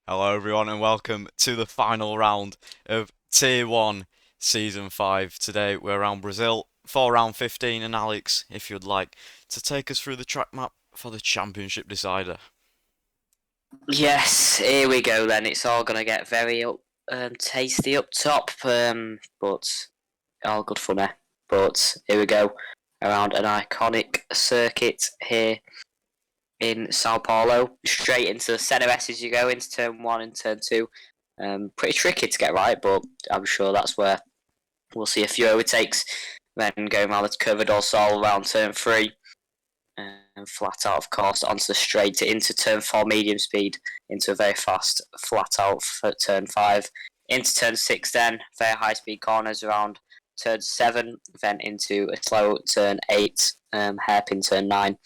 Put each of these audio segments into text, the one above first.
Hello, everyone, and welcome to the final round of Tier 1 Season 5. Today we're around Brazil for round 15, and Alex, if you'd like to take us through the track map for the championship decider. Yes, here we go then. It's all going to get very tasty up top, but all good fun there. But here we go, around an iconic circuit here in Sao Paulo. Straight into the centre S as you go into turn 1 and turn 2. Pretty tricky to get right, but I'm sure that's where we'll see a few overtakes. Then going around the Curva do Sol around turn 3. And flat out, of course, onto the straight into turn 4 medium speed, into a very fast flat out for turn 5, into turn 6 then, very high speed corners around turn 7, then into a slow turn 8, hairpin turn 9,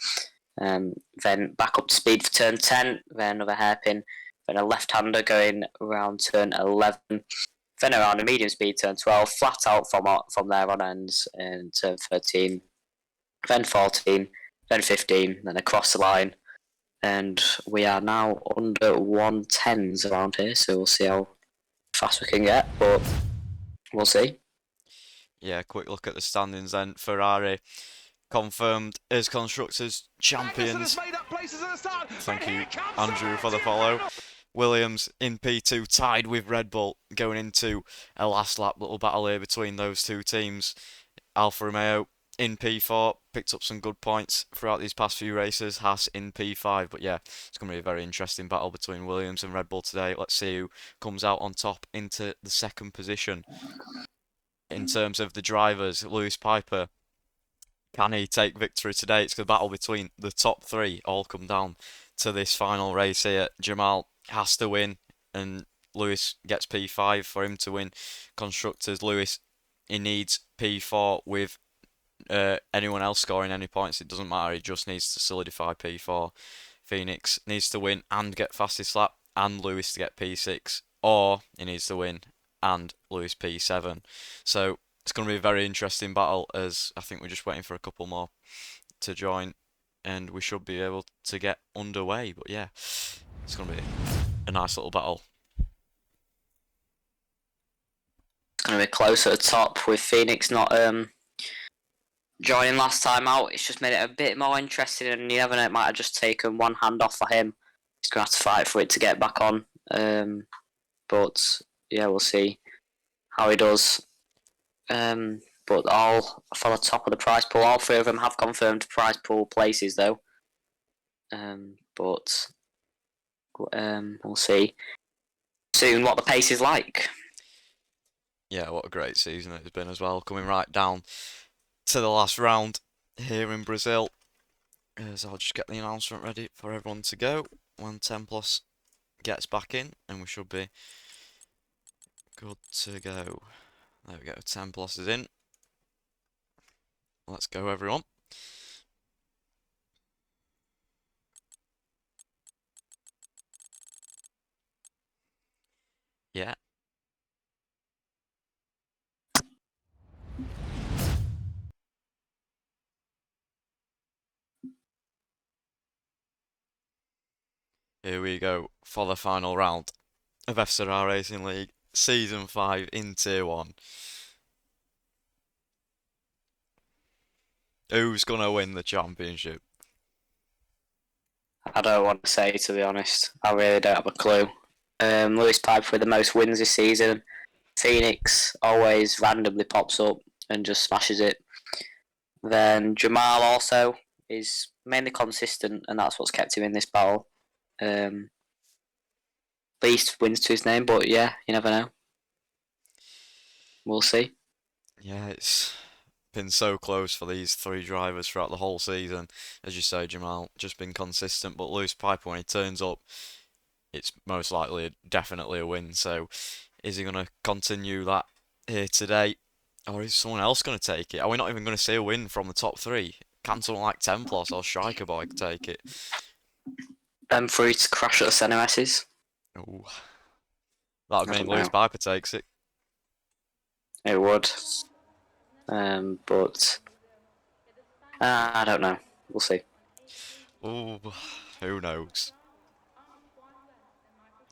then back up to speed for turn 10, then another hairpin, then a left-hander going around turn 11, then around a medium speed turn 12, flat out from there on ends, and turn 13, then 14, then 15, then across the line. And we are now under 110s around here, so we'll see how fast we can get, but we'll see. Yeah, quick look at the standings then. Ferrari confirmed as Constructors champions. Thank you, Andrew, for the follow. Williams in P2 tied with Red Bull going into a last lap little battle here between those two teams. Alfa Romeo in P4 picked up some good points throughout these past few races. Haas in P5, but yeah, it's going to be a very interesting battle between Williams and Red Bull today. Let's see who comes out on top into the second position. In terms of the drivers, Lewis Piper, can he take victory today? It's the battle between the top three. All come down to this final race here. Jamal has to win, and Lewis gets P5 for him to win. Constructors, Lewis, he needs P4 with anyone else scoring any points. It doesn't matter. He just needs to solidify P4. Phoenix needs to win and get fastest lap, and Lewis to get P6, or he needs to win and Lewis P7. So it's going to be a very interesting battle, as I think we're just waiting for a couple more to join, and we should be able to get underway. But yeah, it's going to be a nice little battle. It's going to be close at the top with Phoenix not joining last time out. It's just made it a bit more interesting, and you never know, it might have just taken one hand off for him. He's going to have to fight for it to get back on. But yeah, we'll see how he does. But all for the top of the prize pool. All three of them have confirmed prize pool places, though. But we'll see soon what the pace is like. Yeah, what a great season it's been as well. Coming right down to the last round here in Brazil. So I'll just get the announcement ready for everyone to go when 10 plus gets back in, and we should be good to go. There we go, 10 plus is in. Let's go, everyone. Yeah. Here we go for the final round of FSR Racing League Season 5 in Tier 1. Who's going to win the championship? I don't want to say, to be honest. I really don't have a clue. Lewis Piper with the most wins this season. Phoenix always randomly pops up and just smashes it. Then Jamal also is mainly consistent, and that's what's kept him in this battle. Least wins to his name, but yeah, you never know. We'll see. Yeah, it's been so close for these three drivers throughout the whole season. As you say, Jamal just been consistent, but Lewis Piper, when he turns up, it's most likely definitely a win. So is he going to continue that here today, or is someone else going to take it? Are we not even going to see a win from the top three? Can someone like Templos or Striker Boy take it? For to crash at the centre S's. Ooh, that would I mean don't Lewis know. Piper takes it. It would. But I don't know. We'll see. Ooh, who knows?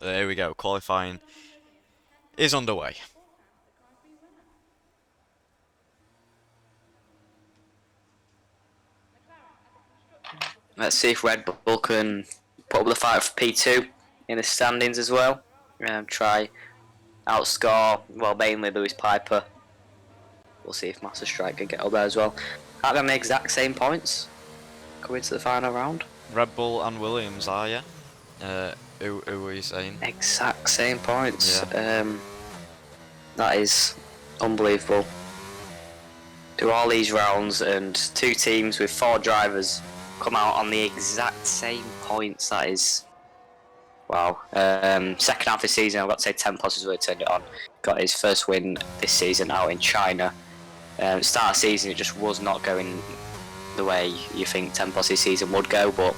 There we go. Qualifying is underway. Let's see if Red Bull can put up the fight for P2 in the standings as well. Try outscore, well, mainly Lewis Piper. We'll see if Master Strike can get up there as well. Are they on the exact same points coming to the final round? Red Bull and Williams are, yeah? Who were you saying? Exact same points. Yeah. That is unbelievable. Do all these rounds and 2 teams with 4 drivers come out on the exact same points. That is, wow. Second half of the season, I've got to say Tempos has really turned it on. Got his first win this season out in China. Start of season, it just was not going the way you think Tempos' season would go, but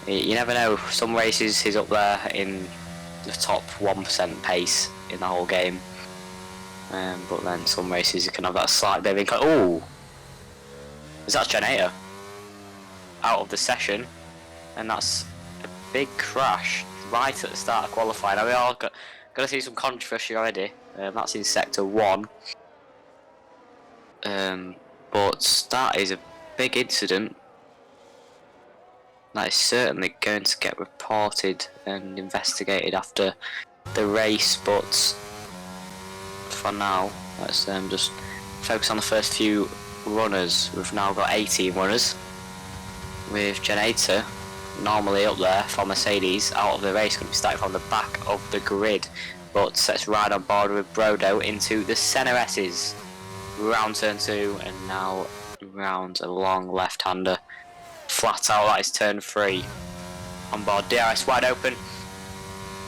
you never know. Some races he's up there in the top 1% pace in the whole game. But then some races you can have that slight bit of incline. Oh, is that Generator out of the session? And that's a big crash right at the start of qualifying. Now we all got to see some controversy already. That's in sector 1. But that is a big incident. That is certainly going to get reported and investigated after the race, but for now, let's just focus on the first few runners. We've now got 18 runners, with Generator normally up there for Mercedes out of the race, going to be starting from the back of the grid, but let's ride on board with Brodo into the CNRS's. Round turn 2, and now round a long left-hander. Flat out, that is turn 3. On board, DRS wide open.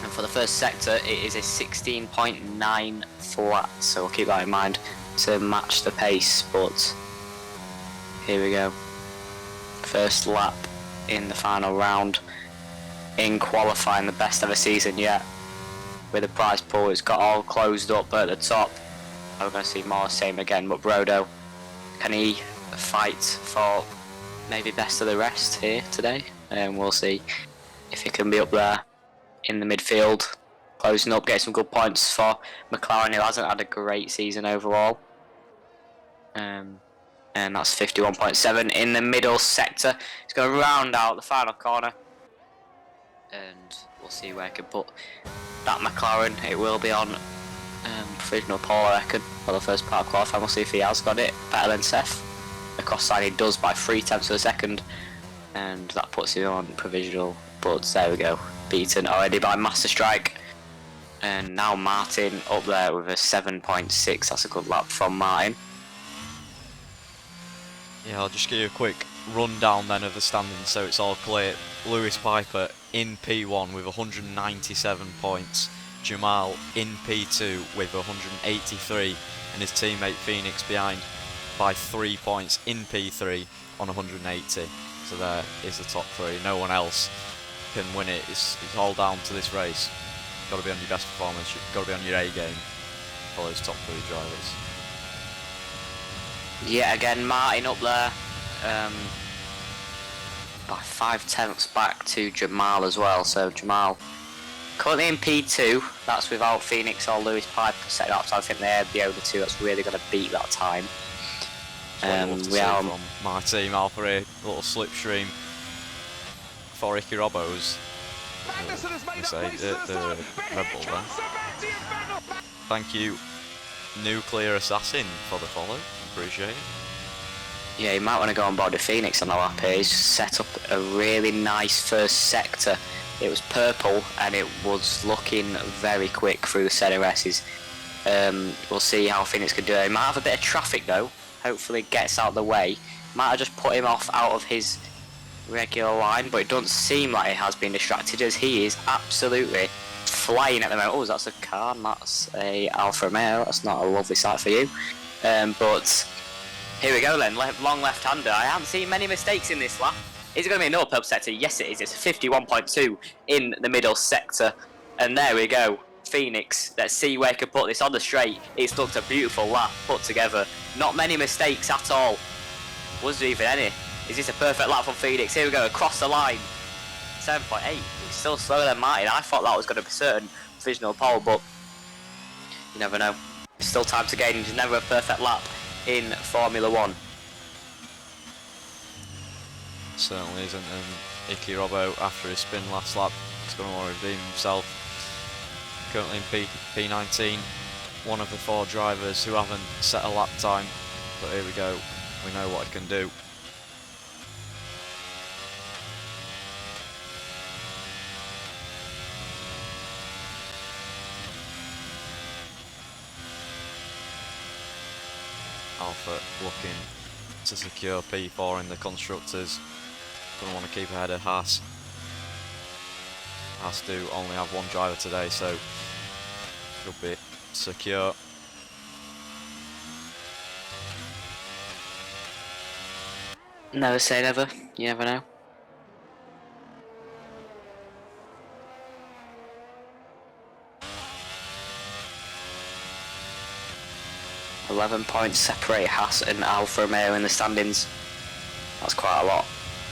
And for the first sector, it is a 16.9 flat, so we'll keep that in mind to match the pace. But here we go. First lap in the final round. In qualifying, the best ever season yet. With the prize pool, it's got all closed up at the top. We're going to see more the same again, but Brodo, can he fight for maybe best of the rest here today? And we'll see if he can be up there in the midfield, closing up, getting some good points for McLaren, who hasn't had a great season overall. And that's 51.7 in the middle sector. He's going to round out the final corner, and we'll see where he can put that McLaren. It will be on provisional pole, I reckon, for the first part of qualifying. We'll see if he has got it better than Seth. The cross line he does by 3/10 of a second, and that puts him on provisional. But there we go, beaten already by Master Strike. And now Martin up there with a 7.6. That's a good lap from Martin. Yeah, I'll just give you a quick rundown then of the standings so it's all clear. Lewis Piper in P1 with 197 points. Jamal in P2 with 183, and his teammate Phoenix behind by 3 points in P3 on 180. So there is the top 3. No one else can win it. It's all down to this race. You've got to be on your best performance. You've got to be on your A game for those top 3 drivers. Yeah, again, Martin up there by 5/10 back to Jamal as well. So Jamal currently in P2, that's without Phoenix or Lewis Piper setting up, so I think they're the only 2 that's really going to beat that time. We are from my team, Alpha A, little slipstream for Ricky Robbo's. The Red Bull there. Thank you, Nuclear Assassin, for the follow. Appreciate it. Yeah, you might want to go on board with Phoenix on the lap here. He's set up a really nice first sector. It was purple and it was looking very quick through the CNRS's. We'll see how Phoenix can do it. He might have a bit of traffic though. Hopefully it gets out of the way. Might have just put him off out of his regular line, but it doesn't seem like it has been distracted, as he is absolutely flying at the moment. Oh, that's a car, and that's a Alfa Romeo. That's not a lovely sight for you. But here we go then, long left-hander. I haven't seen many mistakes in this lap. Is it going to be another purple sector? Yes, it is. It's 51.2 in the middle sector. And there we go. Phoenix. Let's see where he can put this on the straight. It's looked a beautiful lap put together. Not many mistakes at all. Was there even any? Is this a perfect lap from Phoenix? Here we go, across the line. 107.8. It's still slower than Martin. I thought that was going to be certain provisional pole, but you never know. There's still time to gain. There's never a perfect lap in Formula 1. Certainly isn't, and Iki Robbo, after his spin last lap, is going to want to redeem himself. Currently in P19, one of the 4 drivers who haven't set a lap time, but here we go, we know what he can do. Alpha looking to secure P4 in the constructors. Going to want to keep ahead of Haas. Haas do only have 1 driver today, so should be secure. Never say never. You never know. 11 points separate Haas and Alfa Romeo in the standings. That's quite a lot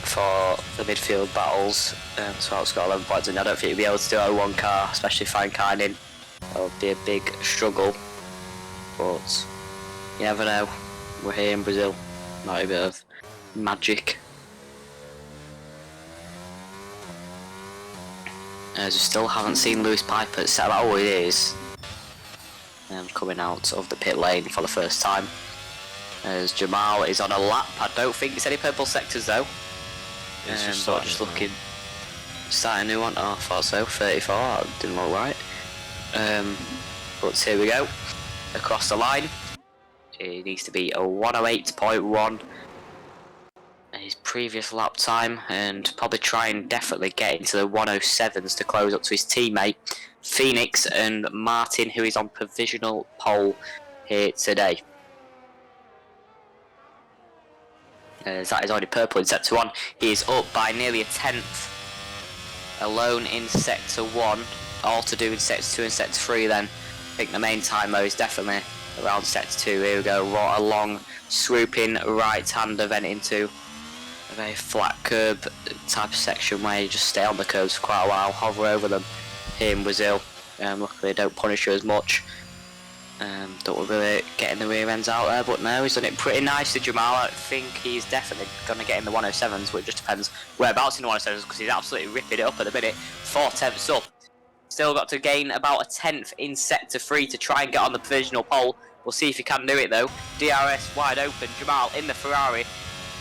for the midfield battles. So Alfa's got 11 points, and I don't think he'll be able to do it with 1 car, especially fine Kynin. That would be a big struggle. But you never know. We're here in Brazil. Might be a bit of magic. As we still haven't seen Lewis Piper set out what it is. Coming out of the pit lane for the first time. As Jamal is on a lap. I don't think it's any purple sectors though. Just looking. Starting a new one. Oh, I thought so. 34. That didn't look right. But here we go. Across the line. It needs to be a 108.1. His previous lap time, and probably try and definitely get into the 107s to close up to his teammate Phoenix and Martin, who is on provisional pole here today. As that is already purple in sector 1. He is up by nearly a 10th alone in sector 1, all to do in sector 2 and sector 3 then. I think the main time though is definitely around sector 2. Here we go, what a long swooping right hander vent into a very flat curb type of section where you just stay on the curbs for quite a while, hover over them here in Brazil. Luckily they don't punish you as much. Don't really getting the rear ends out there, but no, he's done it pretty nicely, Jamal. I think he's definitely going to get in the 107s, but it just depends whereabouts in the 107s, because he's absolutely ripping it up at the minute. 4 tenths up. Still got to gain about a 10th in sector 3 to try and get on the provisional pole. We'll see if he can do it though. DRS wide open, Jamal in the Ferrari.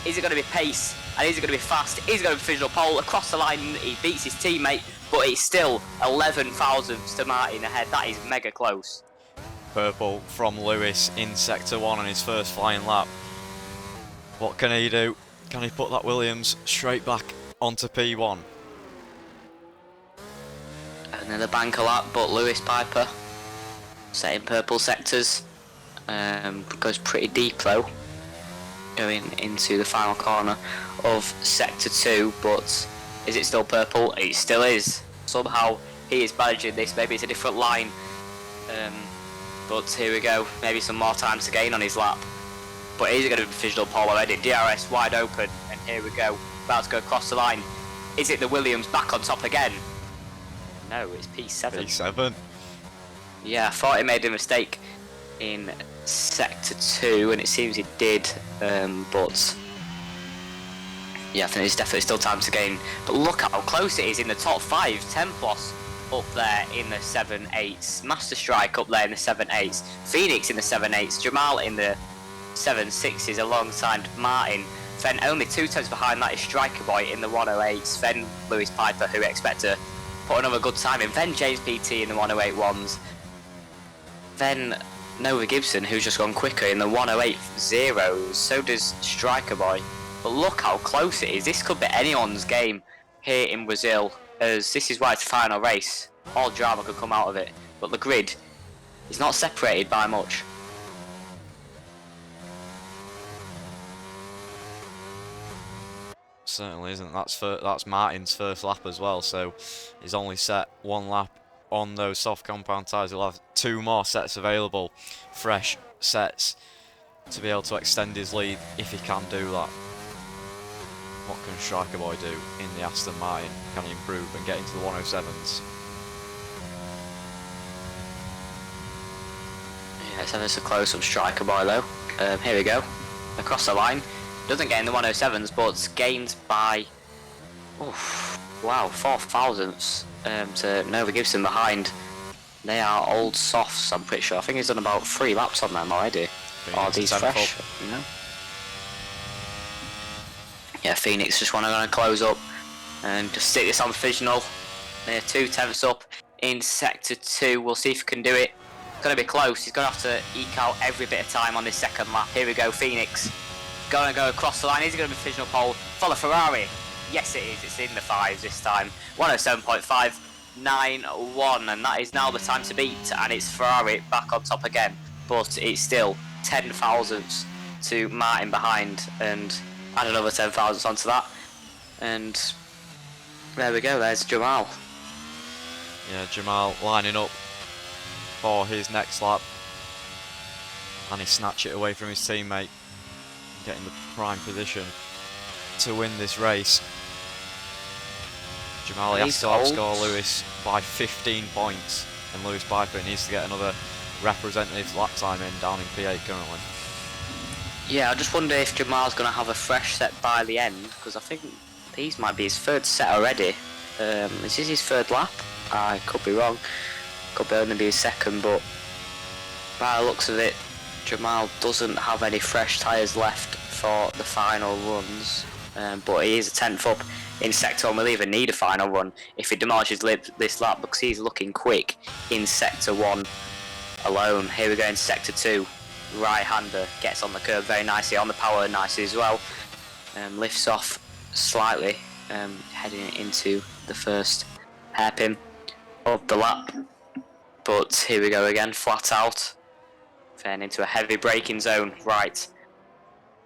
Is it going to be pace? And is it going to be fast? Is it going to be provisional pole? Across the line, he beats his teammate, but it's still 11 thousandths to Martin ahead. That is mega close. Purple from Lewis in sector 1 on his first flying lap. What can he do? Can he put that Williams straight back onto P1? Another banker lap, but Lewis Piper setting purple sectors. Goes pretty deep though, going into the final corner of sector 2, but is it still purple? It still is. Somehow he is managing this. Maybe it's a different line, but here we go. Maybe some more time to gain on his lap, but is it going to be provisional pole already? DRS wide open, and here we go, about to go across the line. Is it the Williams back on top again? No, it's P7. P7. Yeah, I thought he made a mistake in sector 2, and it seems he did, but yeah, I think there's definitely still time to gain. But look how close it is in the top 5. Templos up there in the 7/8s, Master Strike up there in the 7/8s, Phoenix in the 7/8s, Jamal in the 7/6s alongside Martin. Then only 2 tenths behind that is Striker Boy in the 108s, then Lewis Piper, who we expect to put another good time in, then James PT in the 108-1s, then Nova Gibson, who's just gone quicker in the 108-0s, so does Striker Boy. But look how close it is. This could be anyone's game here in Brazil, as this is why it's a final race. All drama could come out of it, but the grid is not separated by much. Certainly isn't. That's Martin's first lap as well, so he's only set 1 lap on those soft compound tyres. He'll have 2 more sets available, fresh sets, to be able to extend his lead if he can do that. What can Striker Boy do in the Aston Martin? Can he improve and get into the 107s? Yeah, let's have a close up Striker Boy though. Here we go. Across the line. Doesn't get in the 107s, but gained by, wow, 4 thousandths to Nova Gibson behind. They are old softs, I'm pretty sure. I think he's done about 3 laps on them already. Are these fresh? No. Yeah, Phoenix just want to close up and just stick this on Visional. They're 2/10 up in Sector 2. We'll see if he can do it. It's going to be close. He's going to have to eke out every bit of time on this second lap. Here we go, Phoenix. Going to go across the line. Is it going to be Visional pole? Follow Ferrari. Yes, it is. It's in the 5s this time. 107.591, and that is now the time to beat. And it's Ferrari back on top again. But it's still 10 thousandths to Martin behind, and add another 10 thousandths onto that. And there we go. There's Jamal. Yeah, Jamal lining up for his next lap. And he snatched it away from his teammate. Getting the prime position to win this race. Jamal has to outscore Lewis by 15 points, and Lewis Piper needs to get another representative lap time in down in P8 currently. Yeah, I just wonder if Jamal's going to have a fresh set by the end, because I think these might be his 3rd set already. Is this his 3rd lap? I could be wrong. Could be only be his 2nd, but by the looks of it, Jamal doesn't have any fresh tyres left for the final runs, but he is a 10th up in Sector 1. We'll even need a final run if he demolishes this lap, because he's looking quick in Sector 1 alone. Here we go in Sector 2. Right-hander gets on the curb very nicely, on the power nicely as well. Lifts off slightly, heading into the first hairpin of the lap. But here we go again, flat out. Then into a heavy braking zone, right.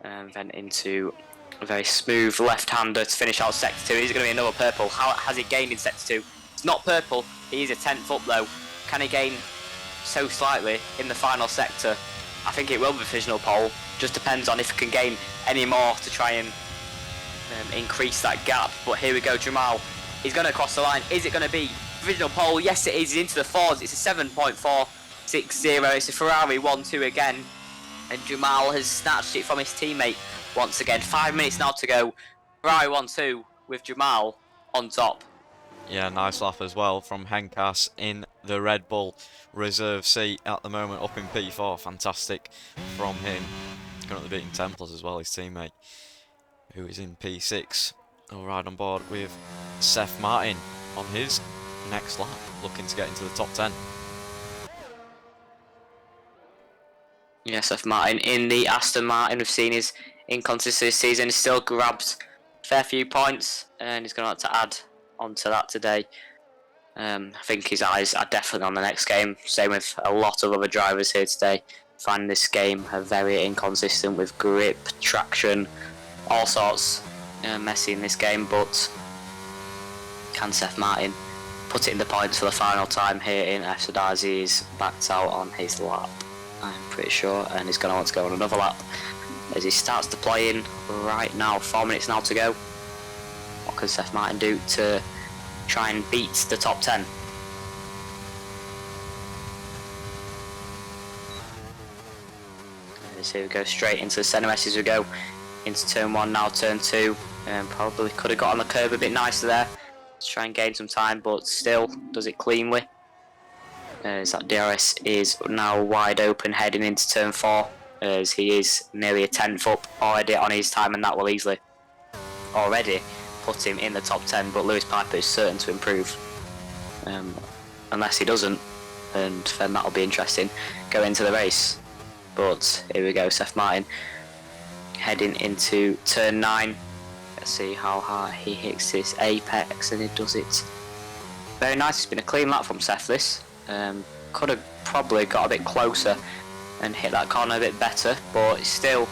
And then into a very smooth left-hander to finish out Sector 2. Is it going to be another purple? How has he gained in Sector 2? It's not purple. He is a 10th up though. Can he gain so slightly in the final sector? I think it will be Visional pole. Just depends on if he can gain any more to try and increase that gap. But here we go, Jamal. He's going to cross the line. Is it going to be Visional pole? Yes, it is. He's into the 4s. It's a 7.460. It's a Ferrari 1-2 again. And Jamal has snatched it from his teammate once again. 5 minutes now to go. Ferrari 1-2 with Jamal on top. Yeah, nice lap as well from Henkas in the Red Bull reserve seat at the moment, up in P4. Fantastic from him. Currently beating Templars as well, his teammate, who is in P6. He'll ride on board with Seth Martin on his next lap, looking to get into the top 10. Yeah, Seth Martin in the Aston Martin. We've seen his inconsistency this season. He's still grabbed a fair few points, and he's going to have to add onto that today. I think his eyes are definitely on the next game. Same with a lot of other drivers here today. Find this game very inconsistent with grip, traction, all sorts messy in this game. But can Seth Martin put it in the points for the final time here in Estadazi? Is backed out on his lap, I'm pretty sure, and he's going to want to go on another lap as he starts to play in right now. 4 minutes now to go. What can Seth Martin do to try and beat the top 10? Here we go, straight into the centre as we go into turn 1 now, turn 2. Probably could have got on the curb a bit nicer there to try and gain some time, but still does it cleanly. As that DRS is now wide open heading into turn 4, as he is nearly a 10th up already on his time, and that will easily already put him in the top 10. But Lewis Piper is certain to improve, unless he doesn't, and then that'll be interesting go into the race. But here we go, Seth Martin heading into turn 9. Let's see how hard he hits this apex, and he does it very nice. It's been a clean lap from Seth this. Could have probably got a bit closer and hit that corner a bit better, but it's still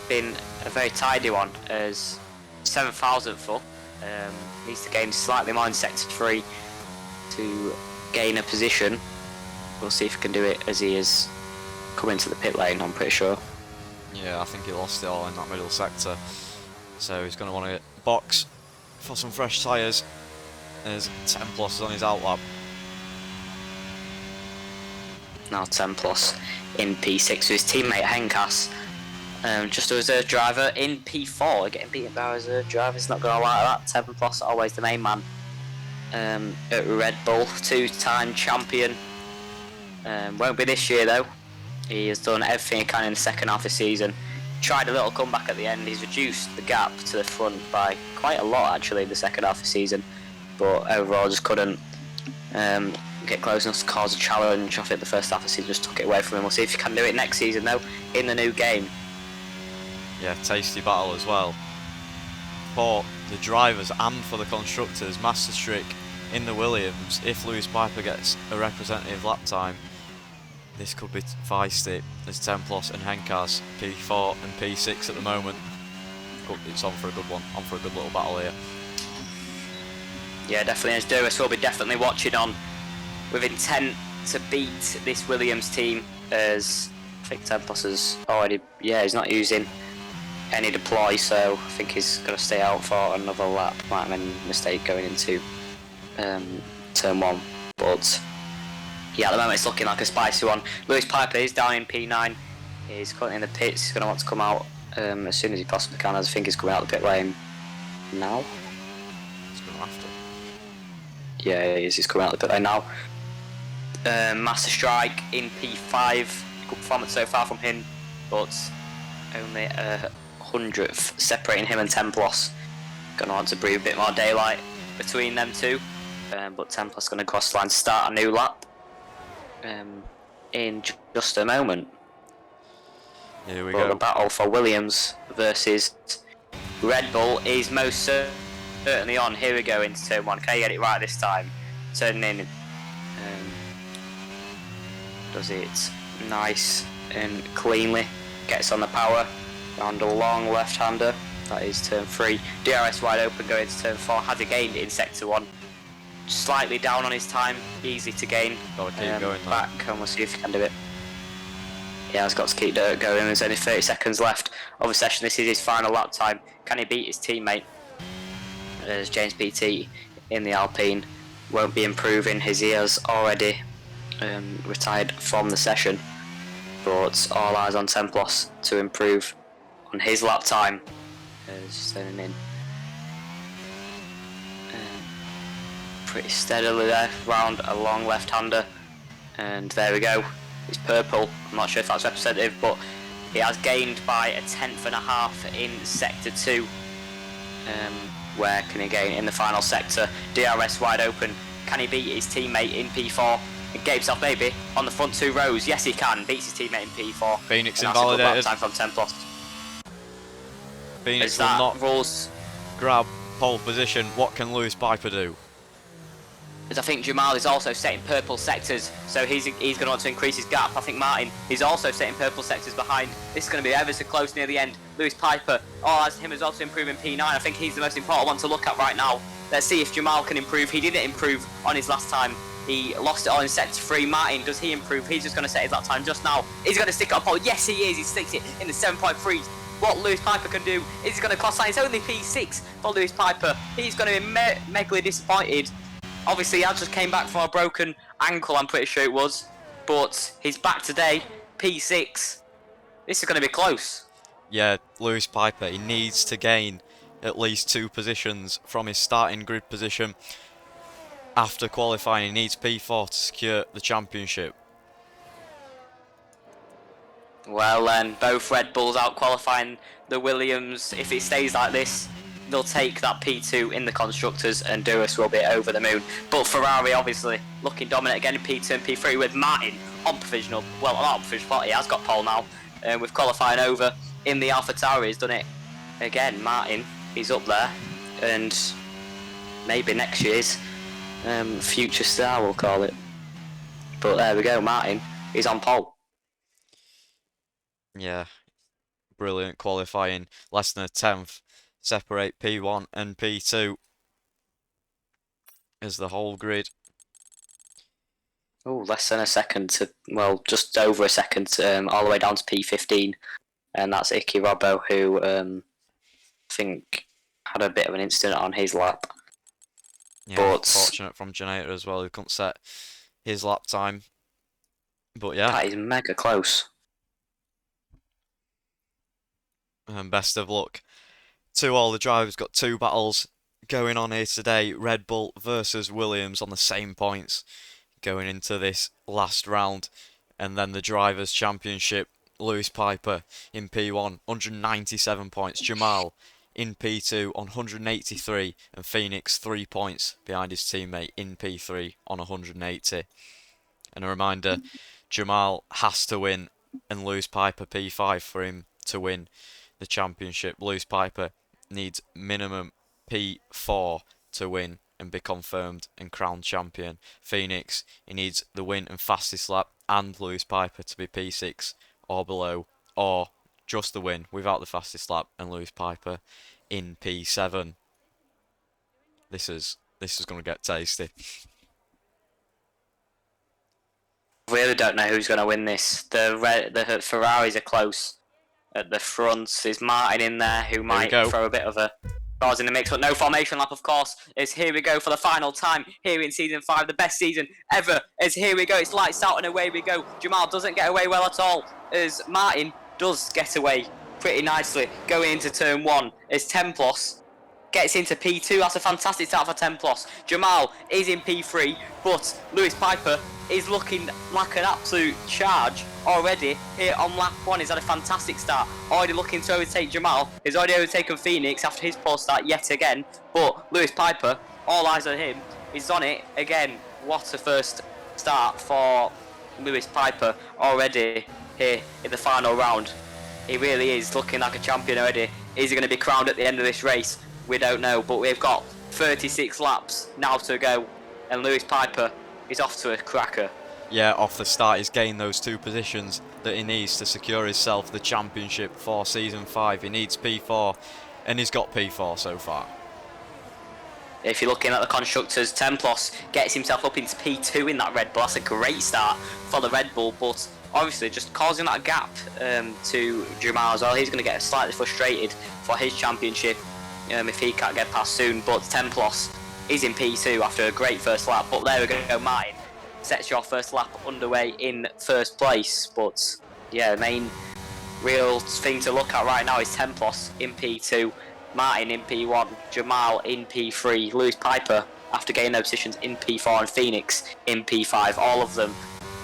been a very tidy one, as 7,000th up. Needs to gain slightly more in sector 3 to gain a position. We'll see if he can do it as he is coming to the pit lane, I'm pretty sure. Yeah, I think he lost it all in that middle sector. So he's going to want to box for some fresh tyres. There's 10 plus on his outlap. Now 10 plus in P6 with his teammate Henkas. Just a reserve driver in P4, getting beaten by a reserve driver. He's not going to like that. 7 plus, always the main man. At Red Bull, 2-time champion. Won't be this year though. He has done everything he can in the second half of the season. Tried a little comeback at the end. He's reduced the gap to the front by quite a lot actually in the second half of the season, but overall just couldn't get close enough to cause a challenge. I think the first half of the season just took it away from him. We'll see if he can do it next season though in the new game. Yeah, tasty battle as well. For the drivers and for the constructors, Master Strick in the Williams. If Lewis Piper gets a representative lap time, this could be feisty. There's 10 plus and Henkas P4 and P6 at the moment. But it's on for a good one, on for a good little battle here. Yeah, definitely. As Duras will be definitely watching on with intent to beat this Williams team, as I think 10 plus is already, he's not using any deploy, so I think he's going to stay out for another lap. Might have been a mistake going into turn 1, but yeah, at the moment it's looking like a spicy one. Lewis Piper is down in P9. He's currently in the pits. He's going to want to come out as soon as he possibly can, as I think he's coming out of the pit lane now. He's going to have to. Yeah, he is. He's coming out of the pit lane now. Master Strike in P5. Good performance so far from him, but only a 100th separating him and 10 plus. Going to want to breathe a bit more daylight between them two, but 10 plus going to cross the line to start a new lap in just a moment. Here we but go. The battle for Williams versus Red Bull is most certainly on. Here we go into turn 1. Can you get it right this time? Turning in. Does it nice and cleanly. Gets on the power. Round a long left-hander. That is turn 3. DRS wide open going to turn 4. Has he gained in sector 1? Slightly down on his time. Easy to gain. Gotta keep going though. Back and we'll see if he can do it. Yeah, he's got to keep going. There's only 30 seconds left of the session. This is his final lap time. Can he beat his teammate? As James PT in the Alpine won't be improving. He has already retired from the session. But all eyes on 10 plus to improve on his lap time. As turning in pretty steadily there, round a long left-hander, and there we go. It's purple. I'm not sure if that's representative, but he has gained by a 1/10.5 in sector 2. Where can he gain in the final sector? DRS wide open. Can he beat his teammate in P4? And get himself maybe on the front 2 rows. Yes, he can. Beats his teammate in P4. Phoenix and that's invalidated. a good lap time from 10 plus. Phoenix Is will that not rules? grab pole position. What can Lewis Piper do? As I think Jamal is also setting purple sectors, so he's going to want to increase his gap. I think Martin is also setting purple sectors behind. This is going to be ever so close near the end. Lewis Piper, as him, is also improving P9. I think he's the most important one to look at right now. Let's see if Jamal can improve. He didn't improve on his last time. He lost it all in sector 3. Martin, does he improve? He's just going to set his lap time just now. Is he going to stick it on pole? Yes, he is. He sticks it in the 7.3. What Lewis Piper can do is he's going to cross line. It's only P6 for Lewis Piper. He's going to be megally disappointed. Obviously, he just came back from a broken ankle, I'm pretty sure it was. But he's back today, P6. This is going to be close. Yeah, Lewis Piper, he needs to gain at least 2 positions from his starting grid position. After qualifying, he needs P4 to secure the championship. Well then, both Red Bulls out qualifying the Williams. If it stays like this, they'll take that P2 in the Constructors and Duras will be over the moon. But Ferrari obviously looking dominant again in P2 and P3 with Martin on provisional. Well, not on provisional spot, he has got pole now. With qualifying over in the AlphaTauri, he's done it again. Martin, he's up there. And maybe next year's future star, we'll call it. But there we go, Martin, he's on pole. Yeah, brilliant qualifying. Less than a 10th separate P1 and P2 as the whole grid. Oh, less than a second to, well, just over a second all the way down to P15. And that's Icky Robbo, who think had a bit of an incident on his lap. Yeah, But fortunate from Janata as well, who couldn't set his lap time. But yeah, that is mega close. and best of luck to all the drivers. Got 2 battles going on here today. Red Bull versus Williams on the same points going into this last round. And then the Drivers' Championship, Lewis Piper in P1, 197 points. Jamal in P2 on 183, and Phoenix 3 points behind his teammate in P3 on 180. And a reminder, Jamal has to win and Lewis Piper P5 for him to win the championship. Lewis Piper needs minimum P4 to win and be confirmed and crowned champion. Phoenix, he needs the win and fastest lap and Lewis Piper to be P6 or below, or just the win without the fastest lap and Lewis Piper in P7. This is going to get tasty. Really don't know who's going to win this. The Ferraris are close at the front. There's Martin in there who might throw a bit of a cause in the mix, but no formation lap, of course. Is here we go for the final time here in season 5, the best season ever. As here we go, it's lights out and away we go. Jamal doesn't get away well at all, as Martin does get away pretty nicely going into turn 1. As Templos gets into P2. That's a fantastic start for Templos. Jamal is in P3, but Lewis Piper is looking like an absolute charge already here on lap 1. He's had a fantastic start, already looking to overtake Jamal. He's already overtaken Phoenix after his poor start yet again, but Lewis Piper, all eyes on him, he's on it again. What a first start for Lewis Piper already here in the final round. He really is looking like a champion already. Is he going to be crowned at the end of this race? We don't know, but we've got 36 laps now to go, and Lewis Piper is off to a cracker. Yeah, off the start, he's gained those 2 positions that he needs to secure himself the championship for season 5. He needs P4, and he's got P4 so far. If you're looking at the constructors, Templos gets himself up into P2 in that Red Bull. That's a great start for the Red Bull, but obviously just causing that gap to Jamal as well. He's going to get slightly frustrated for his championship if he can't get past soon. But Templos is in P2 after a great first lap. But there we go, Martin sets your first lap underway in first place. But yeah, the main real thing to look at right now is Templos in P2, Martin in P1, Jamal in P3, Lewis Piper after gaining those positions in P4, and Phoenix in P5. All of them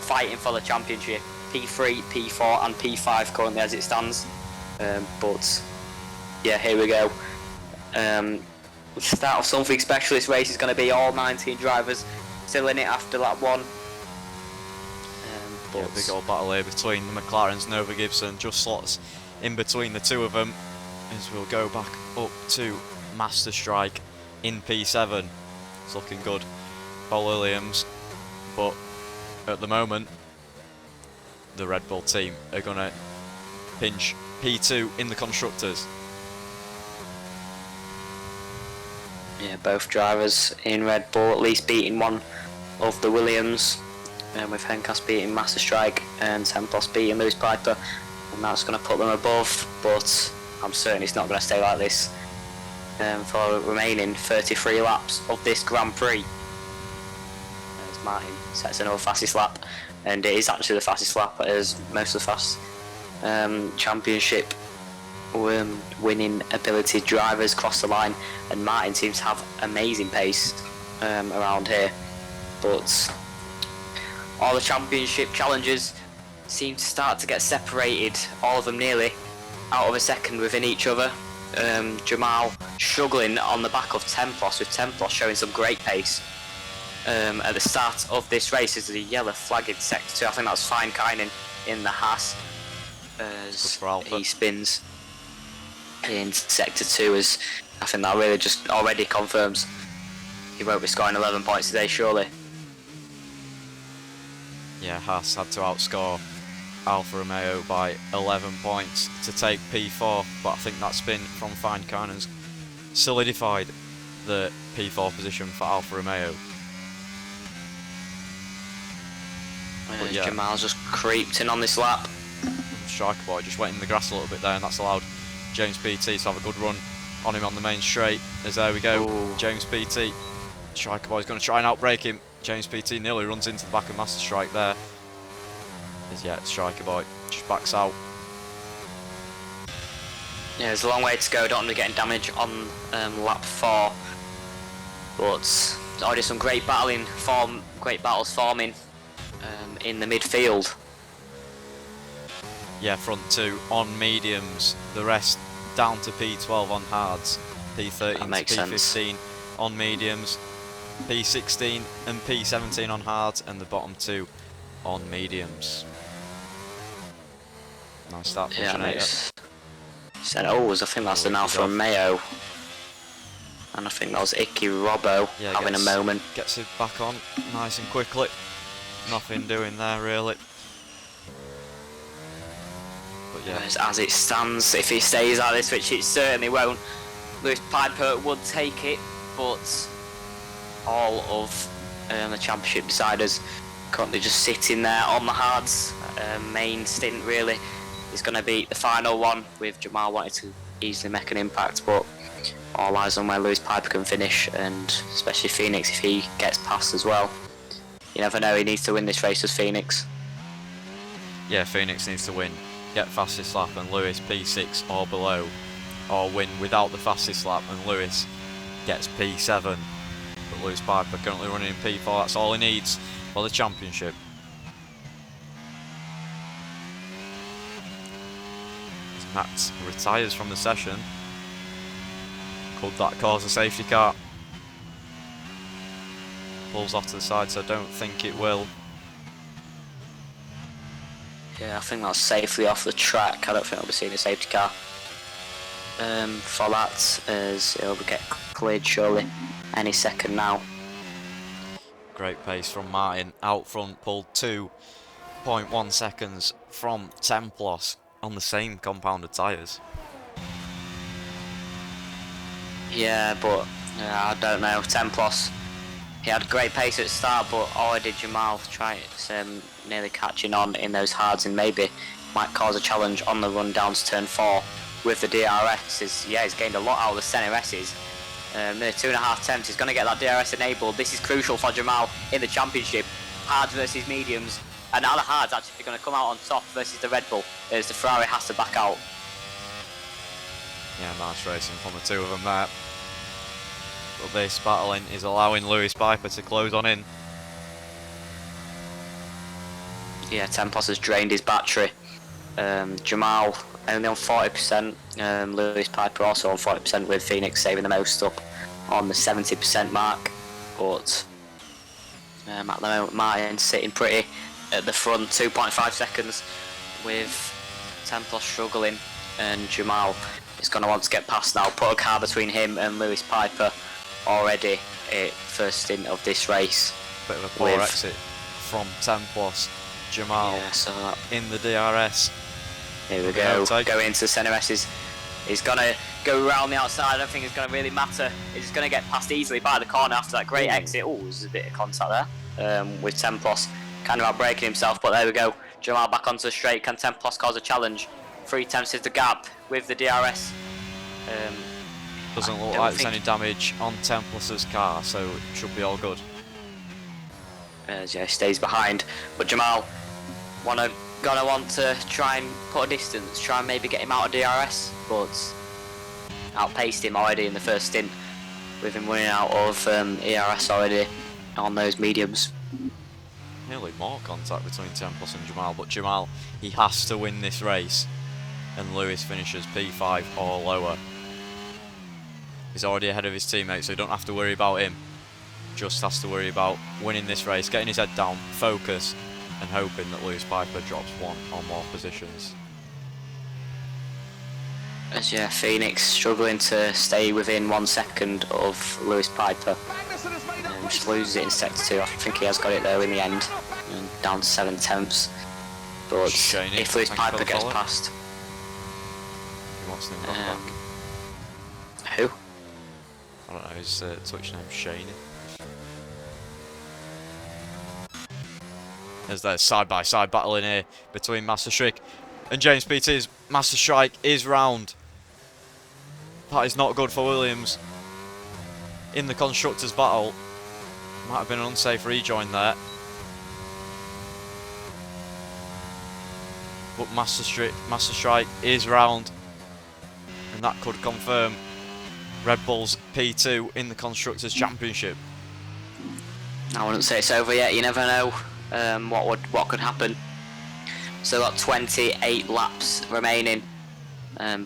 fighting for the championship. P3, P4 and P5 currently as it stands. But yeah, here we go. Start of something special. This race is going to be all 19 drivers still in it after lap 1. Yeah, big old battle here between the McLarens. Nova Gibson just slots in between the 2 of them as we'll go back up to Master Strike in P7. It's looking good for Williams, but at the moment the Red Bull team are going to pinch P2 in the constructors. Yeah, both drivers in Red Bull at least beating one of the Williams, with Henkas beating Master Strike and Templos beating Lewis Piper, and that's going to put them above, but I'm certain it's not going to stay like this for the remaining 33 laps of this Grand Prix. As Martin sets another fastest lap, and it is actually the fastest lap as most of the fast championship winning ability drivers cross the line, and Martin seems to have amazing pace around here. But all the championship challengers seem to start to get separated, all of them nearly out of a second within each other. Jamal struggling on the back of Templos, with Templos showing some great pace at the start of this race. Is the yellow flag in sector 2. I think that's Fine Kynan in the Haas as he spins in sector 2, as I think that really just already confirms he won't be scoring 11 points today, surely. Yeah, Haas had to outscore Alfa Romeo by 11 points to take P4, but I think that spin from Fine Kynan's solidified the P4 position for Alfa Romeo. Yeah. Jamal's just creeped in on this lap. Striker Boy just went in the grass a little bit there, and that's allowed James PT to have a good run on him on the main straight. As there we go, Ooh. James PT. Striker Boy's going to try and outbrake him. James PT nearly runs into the back of Master Strike there. As yet, Striker Boy just backs out. Yeah, there's a long way to go. Don't want to be getting damage on lap 4. But already some great battles forming in the midfield. Yeah, front 2 on mediums. The rest down to P12 on hards. P13 to P15 sense. on mediums. P16 and P17 on hards, and the bottom 2 on mediums. Nice start for Generator. Said, I think that's the now from Mayo. And I think that was Icky Robbo having a moment. Gets it back on nice and quickly. Nothing doing there really. But yeah. As it stands, if he stays like this, which it certainly won't, Lewis Piper would take it, but all of the championship deciders currently just sitting there on the hards. Main stint really is going to be the final one, with Jamal wanting to easily make an impact, but all eyes on where Lewis Piper can finish, and especially Phoenix if he gets past as well. You never know, he needs to win this race as Phoenix. Yeah, Phoenix needs to win. Get fastest lap and Lewis P6 or below, or win without the fastest lap and Lewis gets P7. But Lewis Piper currently running in P4, that's all he needs for the championship. Max retires from the session. Could that cause a safety car? Pulls off to the side, so I don't think it will. Yeah, I think that's safely off the track. I don't think I'll be seeing a safety car for that, as it'll get cleared surely any second now. Great pace from Martin. Out front, pulled 2.1 seconds from Templos on the same compounded tyres. Yeah, but I don't know. Templos, he had great pace at the start, but already Jamal nearly catching on in those hards, and maybe might cause a challenge on the run down to turn 4 with the DRS. He's gained a lot out of the CNRSs. Nearly 2.5 temps. He's going to get that DRS enabled. This is crucial for Jamal in the championship. Hards versus mediums, and now the hards actually going to come out on top versus the Red Bull, as the Ferrari has to back out. Yeah, nice racing from the two of them there. But this battling is allowing Lewis Piper to close on in. Yeah, Tempos has drained his battery. Jamal only on 40%. Lewis Piper also on 40%, with Phoenix saving the most up on the 70% mark. But at the moment, Martin sitting pretty at the front, 2.5 seconds, with Tempos struggling, and Jamal is going to want to get past now. Put a car between him and Lewis Piper already at first stint of this race. Bit of a poor exit from Templos. Jamal in the DRS. Here we go. Go into CNRS's. He's going to go around the outside. I don't think it's going to really matter. He's going to get past easily by the corner after that great exit. Oh, there's a bit of contact there with Templos kind of outbraking himself, but there we go. Jamal back onto the straight. Can Templos cause a challenge? 3 temps is the gap with the DRS. Doesn't look like there's any damage on Templos' car, so it should be all good. Yeah, stays behind, but Jamal gonna want to try and put a distance, try and maybe get him out of DRS, but outpaced him already in the first stint, with him running out of ERS already on those mediums. Nearly more contact between Templos and Jamal, but Jamal, he has to win this race, and Lewis finishes P5 or lower. He's already ahead of his teammates, so you don't have to worry about him. Just has to worry about winning this race, getting his head down, focus, and hoping that Lewis Piper drops 1 or more positions. As Phoenix struggling to stay within 1 second of Lewis Piper. Just loses it in sector 2. I think he has got it though in the end, and down to 7 temps. But Shaney, if Lewis Piper gets past, he wants to back. Who? I don't know, his Twitch name's Shaney. As there's side-by-side battling here between Master Strike and James PT's. Master Strike is round. That is not good for Williams. In the Constructors' battle. Might have been an unsafe rejoin there. But Master Strike is round. And that could confirm Red Bull's P2 in the Constructors' Championship. I wouldn't say it's over yet. You never know what could happen. Still got 28 laps remaining,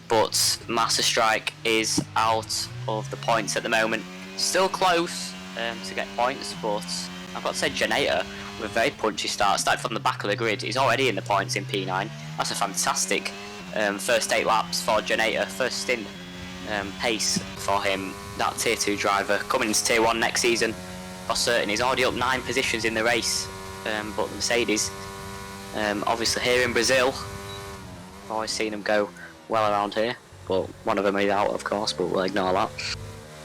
but Master Strike is out of the points at the moment. Still close to get points, but I've got to say Janator with a very punchy start. Started from the back of the grid. He's already in the points in P9. That's a fantastic first 8 laps for Janator. First stint pace for him. That Tier 2 driver coming into Tier 1 next season for certain. He's already up 9 positions in the race, but Mercedes, obviously here in Brazil, I've always seen him go well around here, but one of them is out of course, but we'll ignore that.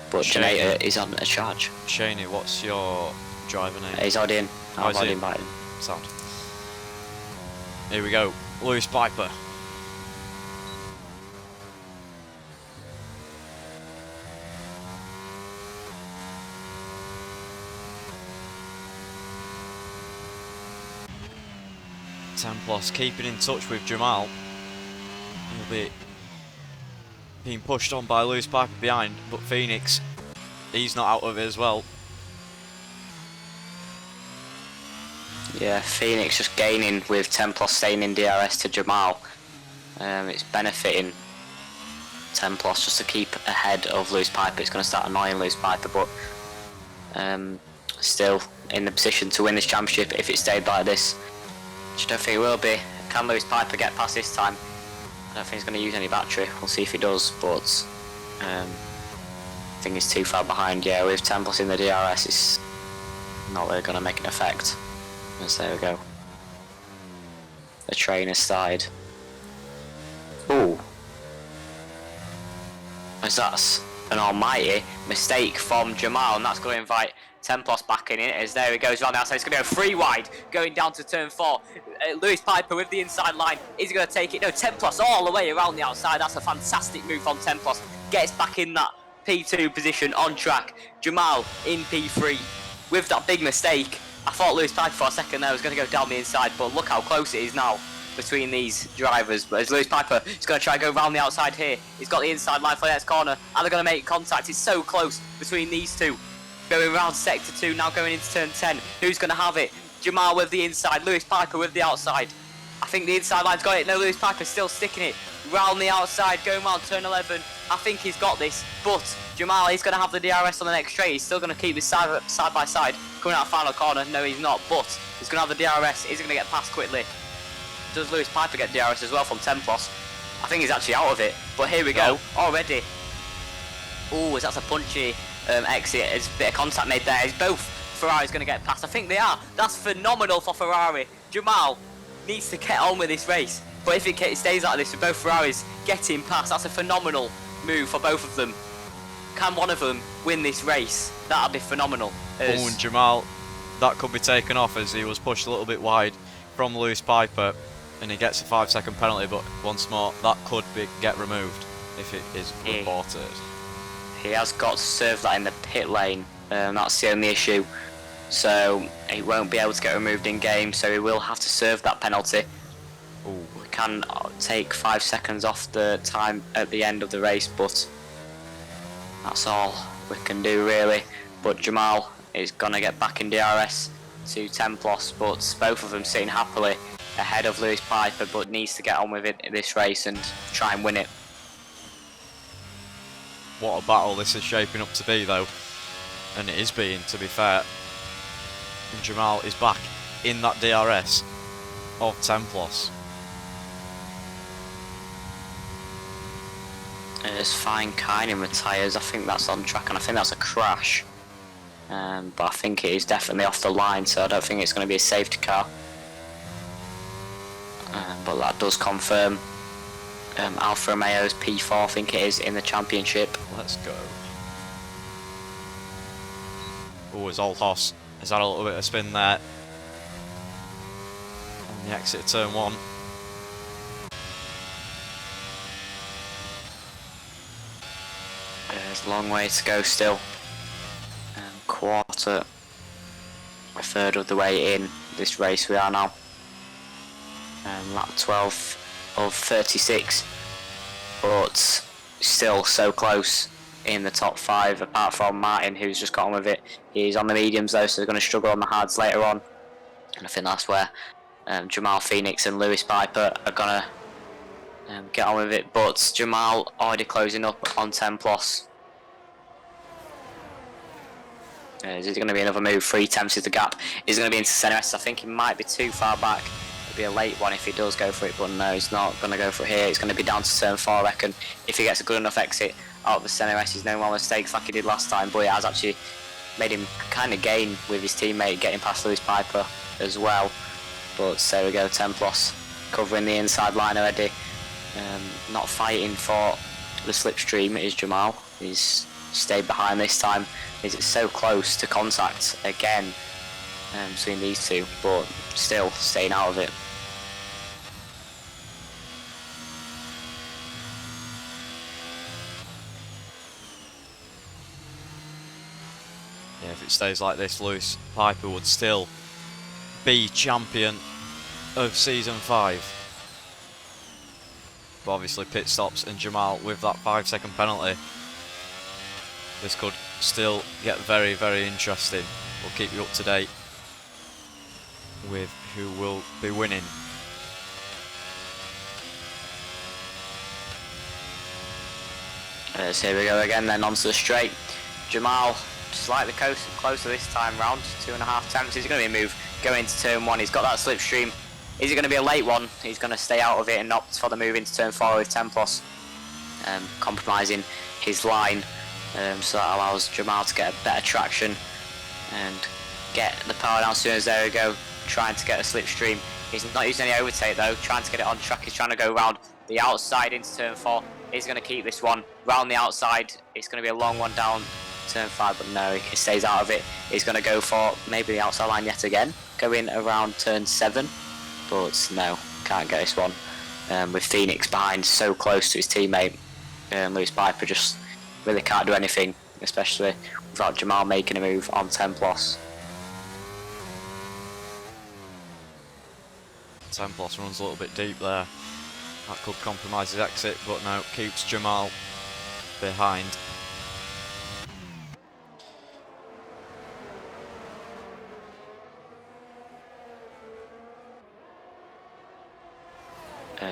But Janator is on a charge. Shaney, what's your driver name? He's already in. I've already invited him. Sound. Here we go, Lewis Piper. Templos keeping in touch with Jamal. He'll be being pushed on by Lewis Piper behind, but Phoenix, he's not out of it as well. Yeah, Phoenix just gaining with Templos staying in DRS to Jamal. It's benefiting Templos just to keep ahead of Lewis Piper. It's going to start annoying Lewis Piper, but still in the position to win this championship if it stayed like this. Which I don't think it will be. Can Lewis Piper get past this time? I don't think he's going to use any battery. We'll see if he does, but I think he's too far behind. Yeah, with Templos in the DRS, it's not really going to make an effect. And so there we go. The train has started. Ooh. As that's an almighty mistake from Jamal, and that's going to invite Templos back in it, as there he goes around the outside. It's going to go 3 wide, going down to turn 4. Lewis Piper with the inside line. Is he going to take it? No, Templos all the way around the outside. That's a fantastic move from Templos. Gets back in that P2 position on track. Jamal in P3 with that big mistake. I thought Lewis Piper for a second there was going to go down the inside, but look how close it is now between these drivers. But as Lewis Piper is going to try and go around the outside here, he's got the inside line for the next corner, and they're going to make contact. It's so close between these two. Going around sector 2, now going into turn 10. Who's going to have it? Jamal with the inside, Lewis Piper with the outside. I think the inside line's got it. No, Lewis Piper's still sticking it. Round the outside, going round turn 11. I think he's got this, but Jamal, he's going to have the DRS on the next straight. He's still going to keep this side by side. Coming out final corner, no he's not, but he's going to have the DRS. Is he going to get past quickly? Does Lewis Piper get DRS as well from Templos? I think he's actually out of it, but here we go, already. Ooh, that's a punchy exit. There's a bit of contact made there. Is both Ferrari's going to get past? I think they are. That's phenomenal for Ferrari. Jamal needs to get on with this race, but if it stays like this with both Ferraris getting past, that's a phenomenal move for both of them. Can one of them win this race? That'd be phenomenal. Oh, and Jamal, that could be taken off as he was pushed a little bit wide from Lewis Piper, and he gets a 5-second penalty, but once more, that could get removed if it is reported. He has got to serve that in the pit lane, that's the only issue. So he won't be able to get removed in game, so he will have to serve that penalty. Ooh. We can take 5 seconds off the time at the end of the race, but that's all we can do really. But Jamal is going to get back in DRS to Templos, but both of them sitting happily ahead of Lewis Piper, but needs to get on with it in this race and try and win it. What a battle this is shaping up to be though, and it is being, to be fair. And Jamal is back in that DRS of Templos. There's fine Kynan with tyres. I think that's on track, and I think that's a crash. But I think it is definitely off the line, so I don't think it's going to be a safety car. But that does confirm Alfa Romeo's P4, I think it is, in the championship. Let's go. Oh, his old Haas has had a little bit of spin there on the exit of turn 1. There's a long way to go still. Quarter, a third of the way in this race we are now. Lap 12 of 36, but still so close in the top 5, apart from Martin, who's just got on with it. He's on the mediums though, so they're going to struggle on the hards later on, and I think that's where Jamal Phoenix and Lewis Piper are going to get on with it. But Jamal already closing up on 10 plus. Is it going to be another move? 3 attempts is the gap. He's going to be into CNRS. I think he might be too far back. It'll be a late one if he does go for it, but no, he's not going to go for it here. It's going to be down to turn 4, I reckon. If he gets a good enough exit out of the CNRS, he's no more mistakes like he did last time, but it has actually made him kind of gain with his teammate getting past Lewis Piper as well. But there we go, 10 plus, covering the inside line already. Not fighting for the slipstream is Jamal. He's stayed behind this time. Is it so close to contact again between these two, but still staying out of it. Yeah, if it stays like this, Lewis Piper would still be champion of Season 5. But obviously pit stops and Jamal with that 5-second penalty. This could still get very, very interesting. We'll keep you up to date with who will be winning. So here we go again then, onto the straight. Jamal slightly closer this time round, 2.5 attempts. He's going to be a move going into turn 1. He's got that slipstream. Is it going to be a late one? He's going to stay out of it and opt for the move into turn 4 with 10 plus, compromising his line. So that allows Jamal to get a better traction and get the power down as soon as there we go, trying to get a slipstream. He's not using any overtake though, trying to get it on track. He's trying to go round the outside into turn 4. He's going to keep this one round the outside. It's going to be a long one down turn 5, but no, he stays out of it. He's going to go for maybe the outside line yet again, going around turn 7, but no, can't get this one. With Phoenix behind so close to his teammate, Lewis Piper just really can't do anything, especially without Jamal making a move on 10 plus. 10 plus runs a little bit deep there. That could compromise his exit, but no, keeps Jamal behind.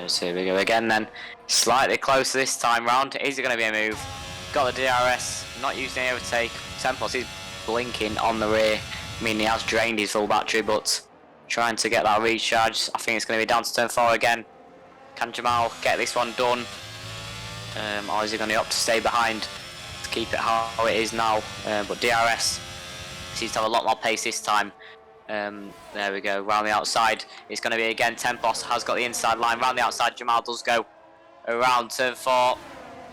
So here we go again then. Slightly closer this time round. Is it going to be a move? Got the DRS, not using any overtake. 10 plus is blinking on the rear. I mean, he has drained his full battery, but trying to get that recharge. I think it's going to be down to turn 4 again. Can Jamal get this one done? Or is he going to opt to stay behind to keep it how it is now? But DRS seems to have a lot more pace this time. There we go, round the outside. It's going to be again 10 plus, has got the inside line. Round the outside, Jamal does go around turn 4.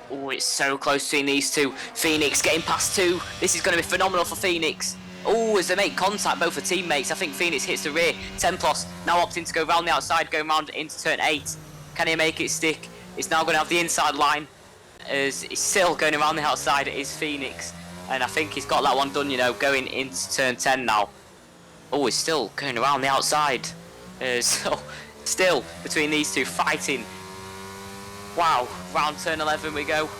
Oh, it's so close between these two. Phoenix getting past 2. This is going to be phenomenal for Phoenix. Oh, as they make contact, both are teammates. I think Phoenix hits the rear. 10 plus, now opting to go round the outside, going round into turn 8. Can he make it stick? It's now going to have the inside line. As it's still going around the outside, it is Phoenix. And I think he's got that one done, you know, going into turn 10 now. Oh, he's still going around the outside. So, still between these two fighting. Wow, round turn 11 we go.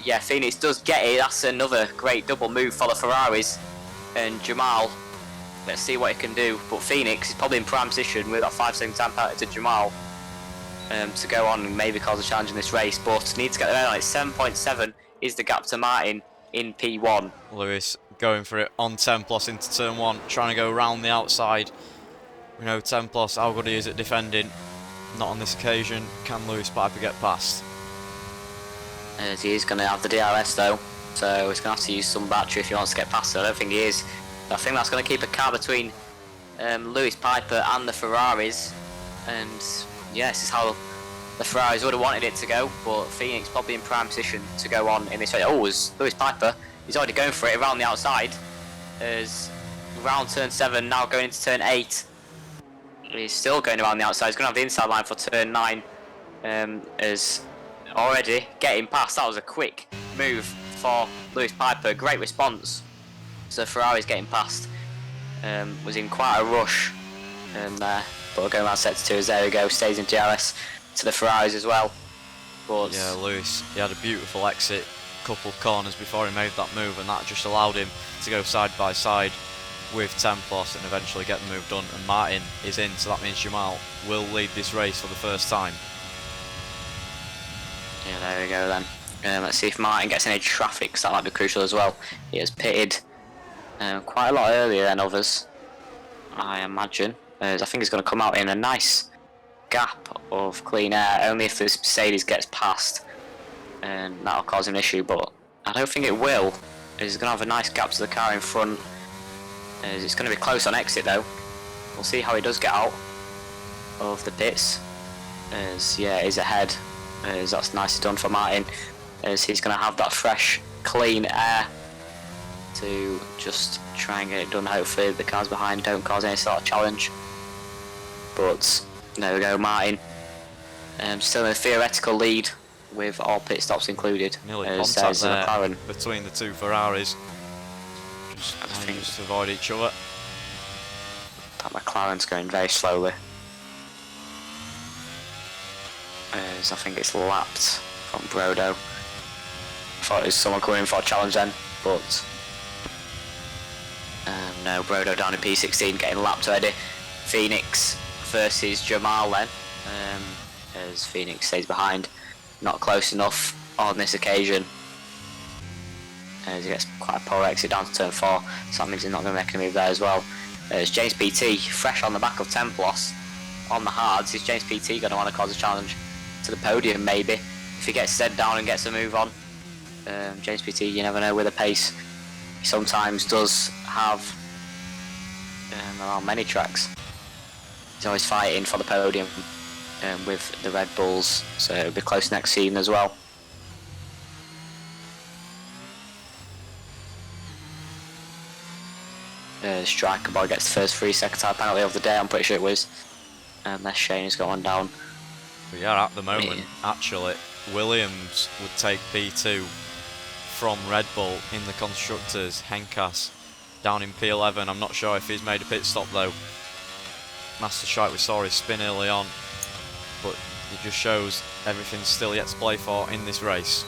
Yeah, Phoenix does get it. That's another great double move for the Ferraris. And Jamal, let's see what he can do. But Phoenix is probably in prime position with that 5-second time penalty to Jamal to go on and maybe cause a challenge in this race. But needs to get there. It's 7.7 is the gap to Martin in P1. Lewis going for it on 10 plus into turn 1, trying to go around the outside. We know 10 plus, how good he is at defending. Not on this occasion. Can Lewis Piper get past? As he is going to have the DRS though, so he's going to have to use some battery if he wants to get past it. I don't think he is. I think that's going to keep a car between Lewis Piper and the Ferraris. And yeah, this is how the Ferraris would have wanted it to go, but Phoenix probably in prime position to go on in this way. Oh, as Lewis Piper, he's already going for it around the outside. As round turn 7, now going into turn 8. He's still going around the outside. He's going to have the inside line for turn 9. As already getting past. That was a quick move for Lewis Piper. Great response. So Ferrari's getting past. Was in quite a rush there, but going around sector 2 as there we go, stays in DRS to the Ferraris as well. But yeah, Lewis, he had a beautiful exit, couple corners before he made that move, and that just allowed him to go side by side with Templos and eventually get the move done. And Martin is in, so that means Jamal will lead this race for the first time. Yeah, there we go then. Let's see if Martin gets any traffic, because that might be crucial as well. He has pitted quite a lot earlier than others, I imagine. I think he's going to come out in a nice gap of clean air, only if this Mercedes gets past, and that'll cause an issue, but I don't think it will. He's going to have a nice gap to the car in front. It's going to be close on exit though. We'll see how he does get out of the pits. Yeah, he's ahead. That's nicely done for Martin, as he's going to have that fresh, clean air to just try and get it done. Hopefully the cars behind don't cause any sort of challenge. But there we go, Martin. Still in a theoretical lead with all pit stops included. Nearly as contact there's there McLaren. between the two Ferraris. Just to avoid each other. That McLaren's going very slowly. As I think it's lapped from Brodo. I thought it was someone coming in for a challenge then, but no, Brodo down in P16 getting lapped already. Phoenix versus Jamal then, as Phoenix stays behind. Not close enough on this occasion, as he gets quite a poor exit down to turn 4, so that means he's not going to make a move there as well. As James PT, fresh on the back of Templos on the hards, is James PT going to want to cause a challenge to the podium maybe, if he gets his head down and gets a move on. James PT, you never know with the pace he sometimes does have around many tracks. He's always fighting for the podium with the Red Bulls, so it'll be close next season as well. Striker Boy gets the first 3 second time penalty of the day, I'm pretty sure it was. Unless Shane has got one down. But yeah, at the moment, actually, Williams would take P2 from Red Bull in the Constructors. Henkas down in P11. I'm not sure if he's made a pit stop though. Master Strike, we saw his spin early on, but it just shows everything's still yet to play for in this race.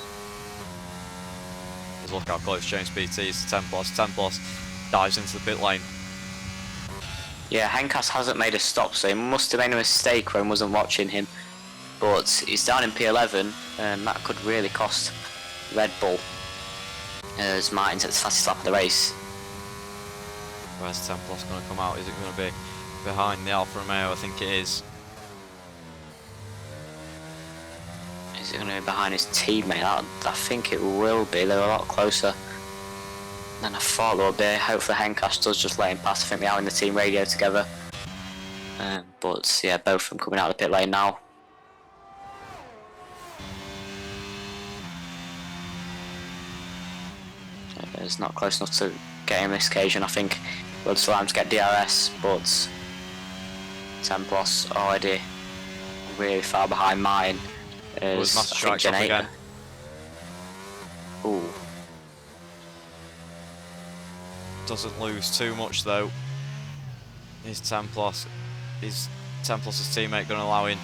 Because look how close James PT is to Templos. Templos dives into the pit lane. Yeah, Henkas hasn't made a stop, so he must have made a mistake when he wasn't watching him. But he's down in P11, and that could really cost Red Bull, as Martin's at the fastest lap of the race. Where's Templos going to come out? Is it going to be behind the Alfa Romeo? I think it is. Is it going to be behind his teammate? I think it will be. They're a lot closer than I thought they would be. Hopefully Henkas does just let him pass. I think they are in the team radio together. But yeah, both of them coming out of the pit lane now. It's not close enough to get him this occasion. I think we'll just allow him to get DRS, but Templos already really far behind mine. Was Master Strike off again? Ooh. Doesn't lose too much though. Is Templos' teammate going to allow him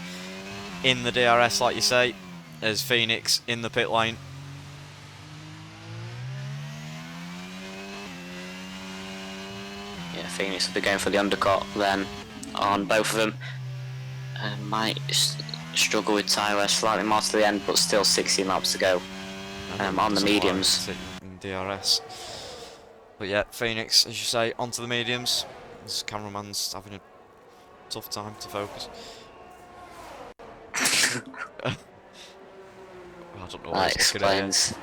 in the DRS, like you say? As Phoenix in the pit lane. Yeah, Phoenix will be going for the undercut then on both of them. Might struggle with tyre slightly more to the end, but still 16 laps to go on the mediums. In DRS. But yeah, Phoenix, as you say, onto the mediums. This cameraman's having a tough time to focus. I don't know what he's looking at.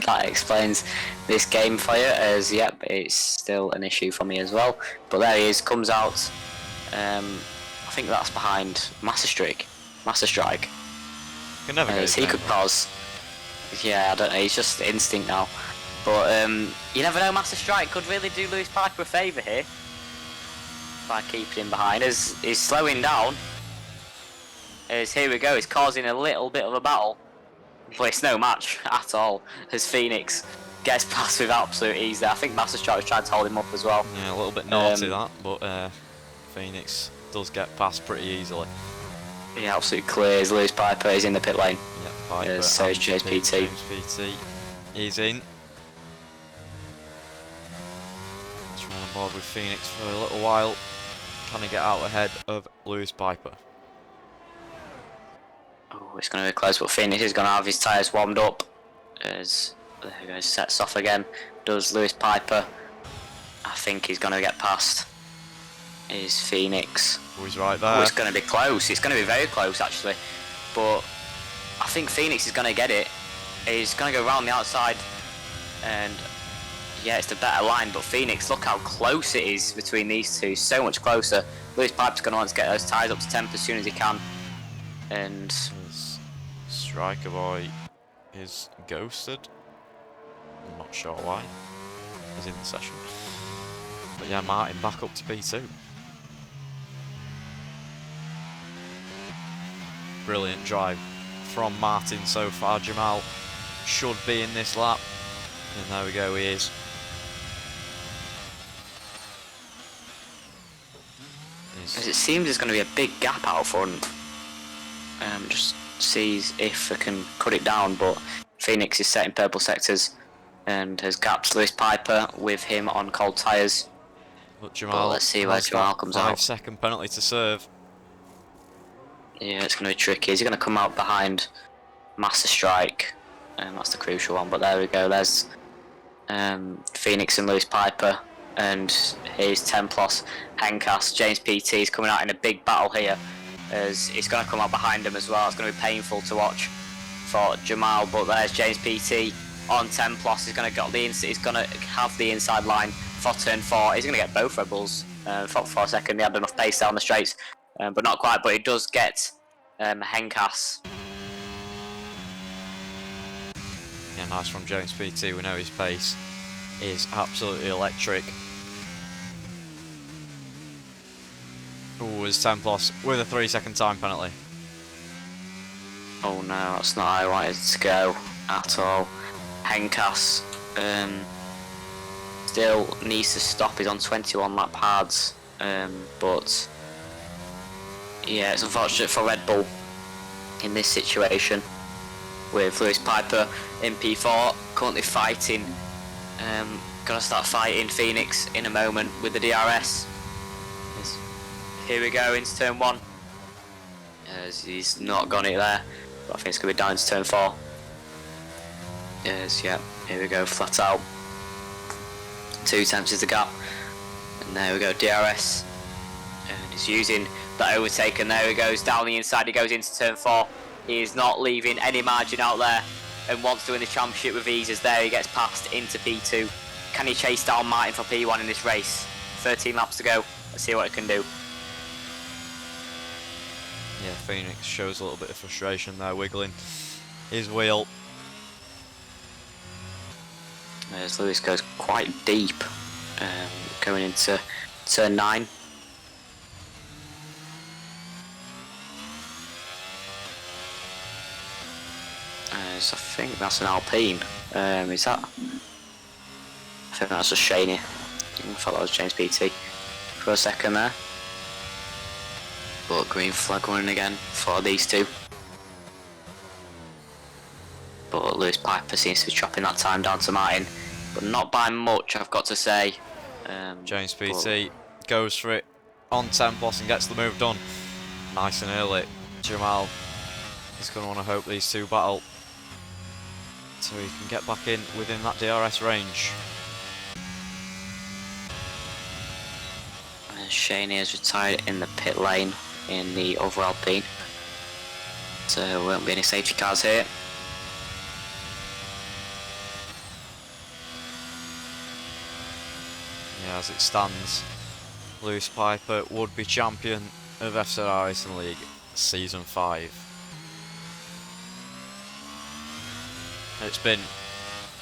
That explains this game for you, as yep, it's still an issue for me as well. But there he is, comes out. I think that's behind Master Strike. Can never get his he name could right. cause. Yeah, I don't know. He's just instinct now. But you never know. Master Strike could really do Lewis Piper a favour here by keeping him behind. As he's slowing down. As here we go. He's causing a little bit of a battle But it's no match at all, as Phoenix gets past with absolute ease there. I think Master Strike was trying to hold him up as well. Yeah, a little bit naughty that, but Phoenix does get past pretty easily. Yeah, absolutely clears. Lewis Piper is in the pit lane. Yeah, Piper. So is James PT. James PT is in. Let's run on board with Phoenix for a little while. Can he get out ahead of Lewis Piper? Oh, it's going to be close, but Phoenix is going to have his tyres warmed up. As there he goes, sets off again. Does Lewis Piper? I think he's going to get past. Is Phoenix? Oh, he's right there. Oh, it's going to be close. It's going to be very close actually, but I think Phoenix is going to get it. He's going to go around the outside, and yeah, it's the better line. But Phoenix, look how close it is between these two. So much closer. Lewis Piper's going to want to get those tyres up to temp as soon as he can. And his Striker Boy is ghosted. I'm not sure why. He's in the session. But yeah, Martin back up to P2. Brilliant drive from Martin so far. Jamal should be in this lap. And there we go, he is. As it seems there's going to be a big gap out front. Just sees if I can cut it down, but Phoenix is set in purple sectors and has gapped Lewis Piper with him on cold tyres. But Jamal, let's see where Jamal comes out. 5-second penalty to serve. Yeah, it's going to be tricky. Is he going to come out behind Master Strike? That's the crucial one, but there we go. There's Phoenix and Lewis Piper, and here's Templos, Henkas. James PT is coming out in a big battle here, as he's going to come out behind him as well. It's going to be painful to watch for Jamal, but there's James PT on Templos. He's going to have the inside line for turn 4. He's going to get both Red Bulls for a second. He had enough pace down the straights, but not quite. But he does get Henkas. Yeah, nice from James PT. We know his pace is absolutely electric. Ooh, is Templos with a 3-second time penalty. Oh no, that's not how I wanted to go at all. Henkas still needs to stop. He's on 21 lap hards, but yeah, it's unfortunate for Red Bull in this situation with Lewis Piper in P4 currently fighting. Gonna start fighting Phoenix in a moment with the DRS. Here we go into turn 1. As he's not got it there, but I think it's gonna be down to turn 4. Yes, yeah, here we go, flat out. 2 tenths is the gap, and there we go, DRS. And he's using that overtake, and there he goes down the inside. He goes into turn 4. He is not leaving any margin out there, and wants to win the championship with ease. As there he gets passed into P2. Can he chase down Martin for P1 in this race? 13 laps to go. Let's see what it can do. Yeah, Phoenix shows a little bit of frustration there, wiggling his wheel. As Lewis goes quite deep, going into turn 9. So I think that's an Alpine. Is that? I think that's a Shaney. I thought that was James PT for a second there. But green flag running again for these two. But Lewis Piper seems to be chopping that time down to Martin, but not by much, I've got to say. James PT goes for it on Templos and gets the move done nice and early. Jamal is going to want to hope these two battle so he can get back in within that DRS range. Shaney has retired in the pit lane in the other Alpine, so there won't be any safety cars here. Yeah, as it stands, Lewis Piper would be champion of FZR Racing League Season 5. It's been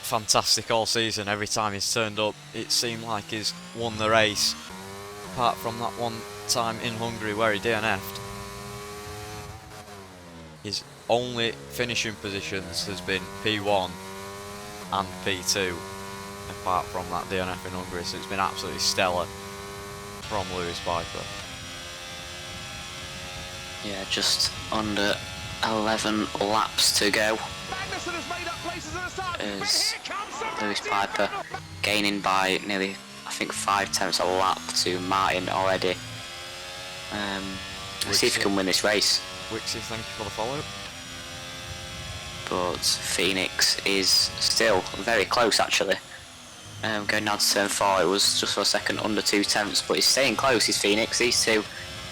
fantastic all season. Every time he's turned up, it seemed like he's won the race, apart from that one time in Hungary where he DNF'd. His only finishing positions has been P1 and P2, apart from that DNF in Hungary, so it's been absolutely stellar from Lewis Piper. Yeah, just under 11 laps to go. As Lewis Piper gaining by nearly, I think, 5/10 a lap to Martin already. Let's see if he can win this race. Wixie, thank you for the follow. But Phoenix is still very close actually. Going down to turn 4, it was just for a second under 2/10, but he's staying close, he's Phoenix. These two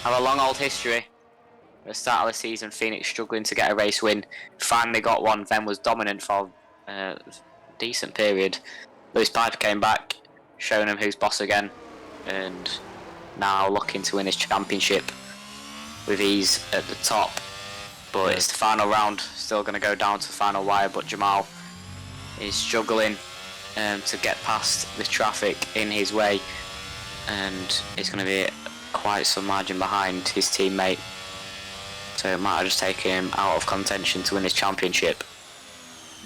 have a long old history. At the start of the season, Phoenix struggling to get a race win, finally got one, then was dominant for a decent period. Lewis Piper came back, showing him who's boss again, and now looking to win his championship with ease at the top. But it's the final round, still going to go down to the final wire, but Jamal is struggling to get past the traffic in his way, and he's going to be quite some margin behind his teammate. So it might have just taken him out of contention to win his championship.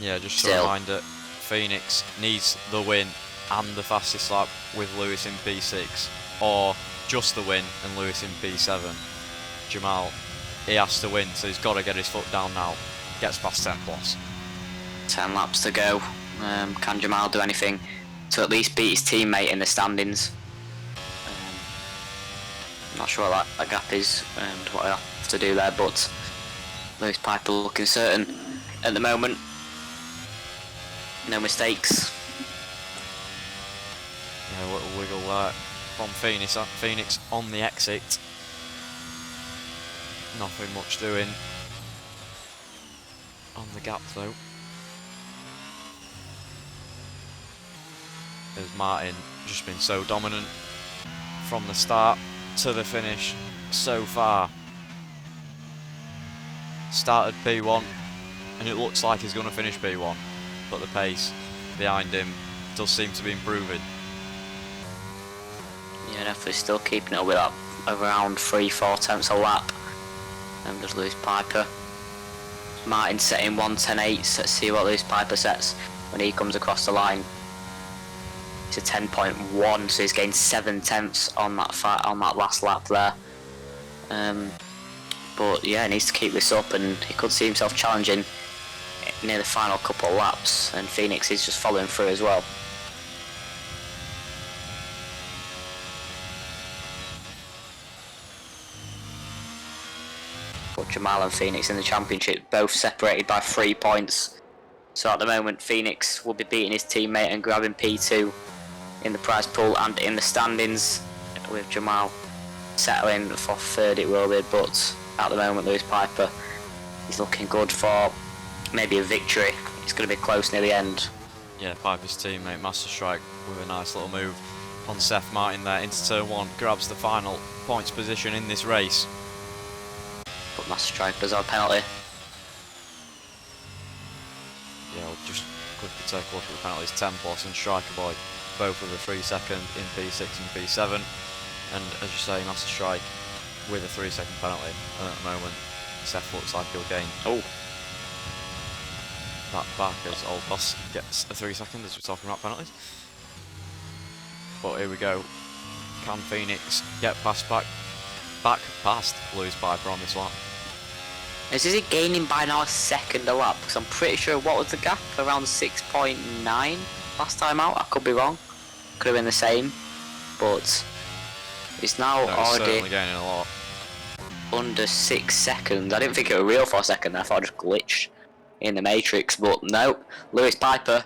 Yeah, just a reminder, Phoenix needs the win and the fastest lap with Lewis in P6, or just the win and Lewis in P7. Jamal, he has to win, so he's got to get his foot down now. Gets past 10 plus. 10 laps to go. Can Jamal do anything to at least beat his teammate in the standings? I'm not sure what that gap is and what I have to do there, but Lewis Piper looking certain at the moment. No mistakes. Yeah, a little wiggle there from Phoenix. Phoenix on the exit. Nothing much doing on the gap though. As Martin just been so dominant from the start to the finish so far. Started P1 and it looks like he's going to finish P1, but the pace behind him does seem to be improving. Yeah, definitely still keeping it with that around 3/4 a lap. And there's Lewis Piper. Martin setting 1:10.8. Let's see what Lewis Piper sets when he comes across the line. It's a 10.1, so he's gained 7/10 on that last lap there. But yeah, he needs to keep this up, and he could see himself challenging near the final couple of laps. And Phoenix is just following through as well. But Jamal and Phoenix in the championship, both separated by 3 points. So at the moment, Phoenix will be beating his teammate and grabbing P2 in the prize pool and in the standings, with Jamal settling for third it will be, but at the moment Lewis Piper is looking good for maybe a victory. It's going to be close near the end. Yeah, Piper's teammate Master Strike with a nice little move on Seth Martin there into turn 1, grabs the final points position in this race. But Master Strike does have a penalty. Yeah, we'll just quickly take a look at the penalties. 10 plus and Striker Boy both with a 3-second in P6 and P7, and as you say, Master Strike with a 3-second penalty, and at the moment Seth looks like he'll gain that back as Old Boss gets a 3-second as we're talking about penalties. But here we go, can Phoenix get back past Lewis Piper on this lap? Is he gaining by now a second a lap? Because I'm pretty sure, what was the gap? Around 6.9 last time out? I could be wrong. Could have been the same. But it's now already certainly gaining a lot. Under 6 seconds. I didn't think it was real for a second. I thought I just glitched in the Matrix. But no, Lewis Piper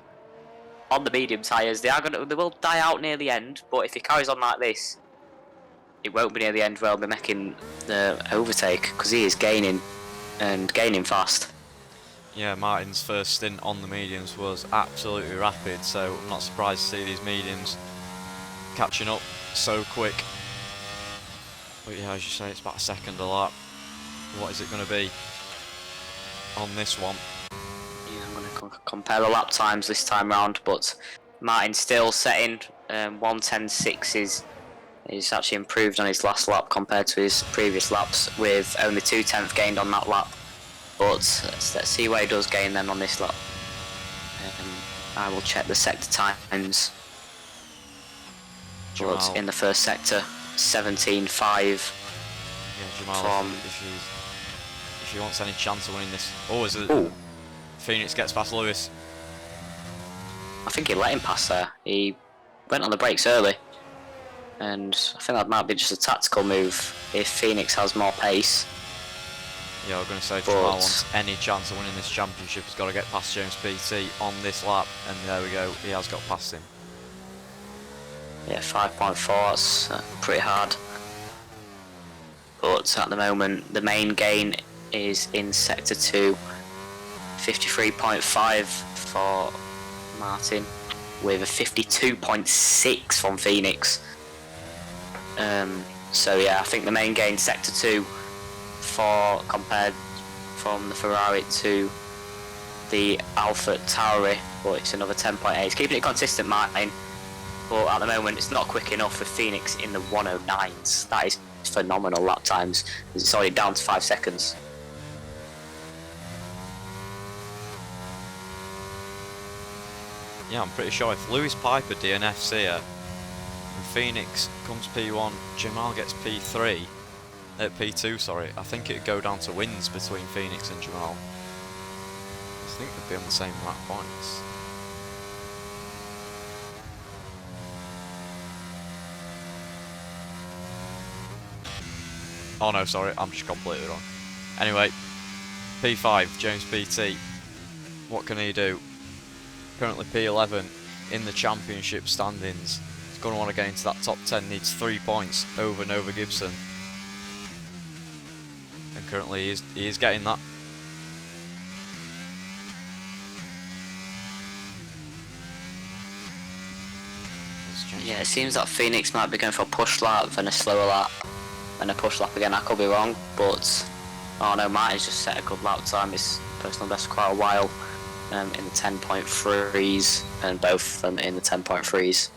on the medium tyres. They will die out near the end. But if he carries on like this, it won't be near the end where he'll be making the overtake, because he is gaining and gaining fast. Yeah, Martin's first stint on the mediums was absolutely rapid, so I'm not surprised to see these mediums catching up so quick. But yeah, as you say, it's about a second a lap. What is it going to be on this one? Yeah, I'm going to compare the lap times this time round, but Martin's still setting 1:10.6. He's actually improved on his last lap compared to his previous laps, with only 2/10 gained on that lap. But let's see where he does gain then on this lot. I will check the sector times. But in the first sector, 17.5. Yeah, Jamal, from if he wants any chance of winning this. Oh, Phoenix gets past Lewis. I think he let him pass there. He went on the brakes early, and I think that might be just a tactical move if Phoenix has more pace. Yeah, we're going to say if Jamal wants any chance of winning this championship, he's got to get past James PT on this lap, and there we go, he has got past him. Yeah, 5.4, that's pretty hard. But at the moment, the main gain is in Sector 2, 53.5 for Martin, with a 52.6 from Phoenix. So yeah, I think the main gain Sector 2 compared from the Ferrari to the Alfa Tauri, but it's another 10.8. It's keeping it consistent, Martin, but at the moment it's not quick enough for Phoenix in the 109s. That is phenomenal lap times. It's already down to 5 seconds. Yeah, I'm pretty sure if Lewis Piper DNFs here and Phoenix comes P1, Jamal gets P3, P2, sorry, I think it'd go down to wins between Phoenix and Jamal. I think they'd be on the same amount of points. Oh no, sorry, I'm just completely wrong. Anyway, P5, James PT. What can he do? Currently P11 in the championship standings. He's going to want to get into that top 10, needs 3 points over Nova Gibson. And currently he is getting that. Yeah, it seems that Phoenix might be going for a push lap and a slower lap. And a push lap again, I could be wrong, but oh no, Martin's just set a good lap time. His personal best for quite a while in the 10.3s, and both of them in the 10.3s.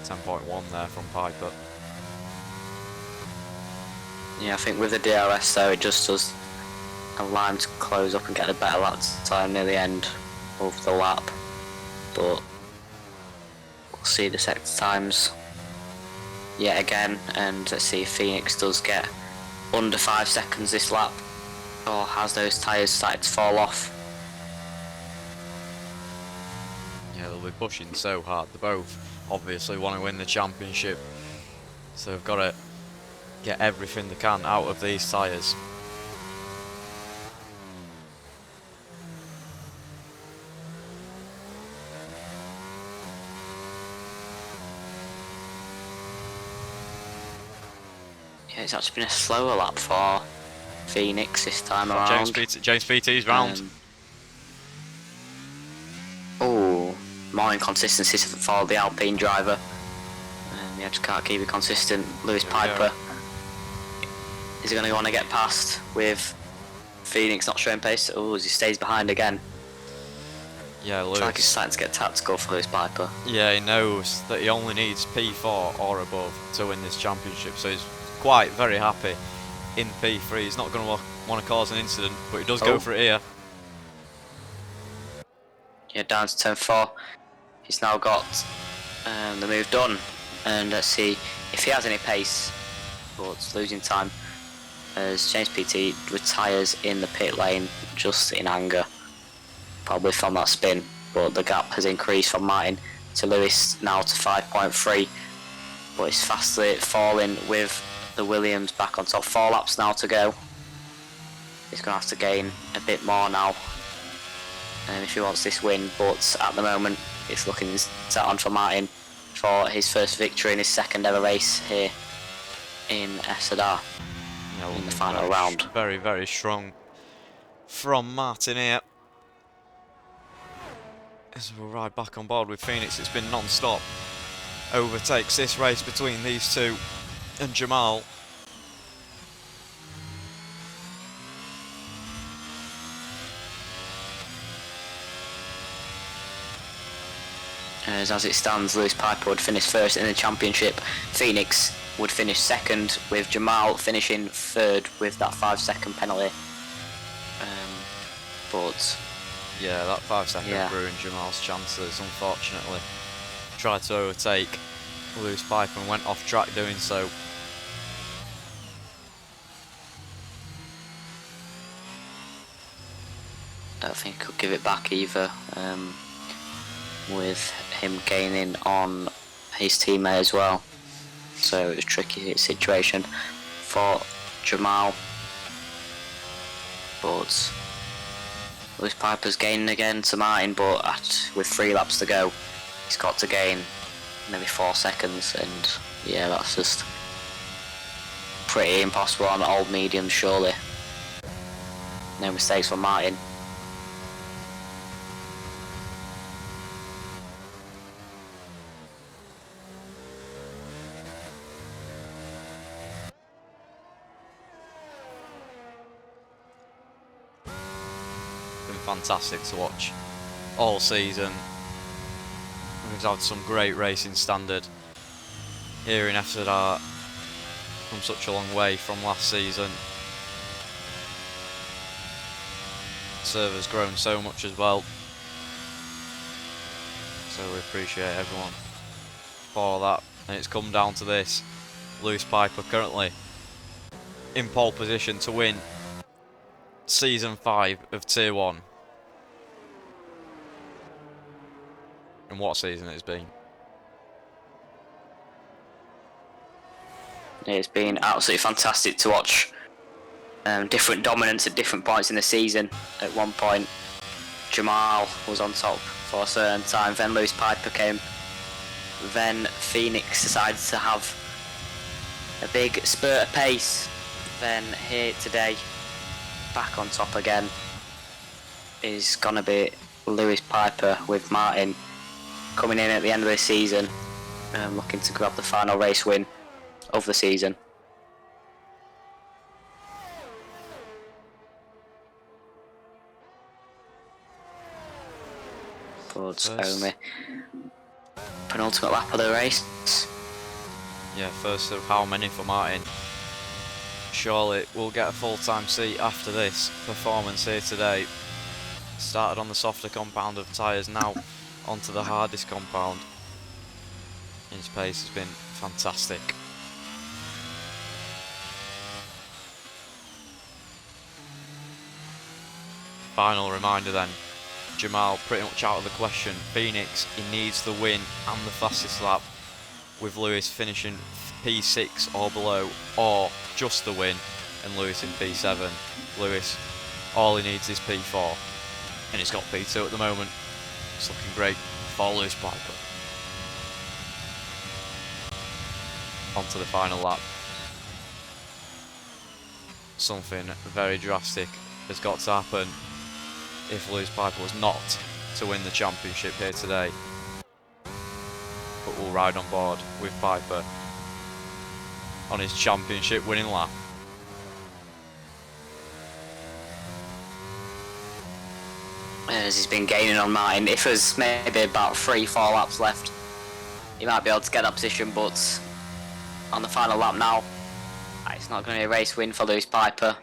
10.1 there from Piper. Yeah, I think with the DRS though, it just does allow him to close up and get a better lap time near the end of the lap. But we'll see the sector times yet again, and let's see if Phoenix does get under 5 seconds this lap, or has those tyres started to fall off. Yeah, they'll be pushing so hard. They both obviously want to win the championship, so they've got to get everything they can out of these tyres. Yeah, it's actually been a slower lap for Phoenix this time around. James PT's round. More inconsistency for the Alpine driver. Yeah, just can't keep it consistent. Lewis Piper is going to want to get past with Phoenix not showing pace. Oh, as he stays behind again. Yeah, Lewis. Looks like he's starting to get tactical for Lewis Piper. Yeah, he knows that he only needs P4 or above to win this championship, so he's quite very happy in P3. He's not going to want to cause an incident, but he does go for it here. Yeah, down to turn 4. He's now got the move done, and let's see if he has any pace. But it's losing time as James PT retires in the pit lane just in anger, probably from that spin. But the gap has increased from Martin to Lewis now to 5.3, but it's fastly falling with the Williams back on top. 4 laps now to go. He's going to have to gain a bit more now if he wants this win, but at the moment it's looking set on for Martin for his first victory in his second ever race here in Essedar in the final round. Very, very strong from Martin here. As we'll ride back on board with Phoenix, it's been non-stop overtakes this race between these two and Jamal. As it stands, Lewis Piper would finish first in the championship. Phoenix would finish second, with Jamal finishing third with that 5-second penalty. But yeah, that 5-second ruined Jamal's chances, unfortunately. Tried to overtake Lewis Piper and went off track doing so. Don't think he could give it back either, with him gaining on his teammate as well. So it was a tricky situation for Jamal. But Lewis Piper's gaining again to Martin, but with 3 laps to go, he's got to gain maybe 4 seconds, and yeah, that's just pretty impossible on old mediums, surely. No mistakes for Martin. Fantastic to watch all season. We've had some great racing standard here in FZR from such a long way from last season. Server's grown so much as well, so we appreciate everyone for that. And it's come down to this: Lewis Piper currently in pole position to win Season 5 of Tier 1. And what season it's been. It's been absolutely fantastic to watch. Different dominance at different points in the season. At one point, Jamal was on top for a certain time, then Lewis Piper came, then Phoenix decided to have a big spurt of pace, then here today, back on top again, is going to be Lewis Piper with Martin coming in at the end of the season, looking to grab the final race win of the season. But only penultimate lap of the race. Yeah, first of how many for Martin? Surely we'll get a full-time seat after this performance here today. Started on the softer compound of tyres, now onto the hardest compound. His pace has been fantastic. Final reminder then, Jamal pretty much out of the question. Phoenix, he needs the win and the fastest lap, with Lewis finishing P6 or below, or just the win and Lewis in P7. Lewis, all he needs is P4, and he's got P2 at the moment. It's looking great for Lewis Piper. On to the final lap. Something very drastic has got to happen if Lewis Piper was not to win the championship here today. But we'll ride on board with Piper on his championship winning lap. As he's been gaining on Martin, if there's maybe about 3-4 laps left, he might be able to get that position, but on the final lap now, it's not going to be a race win for Lewis Piper,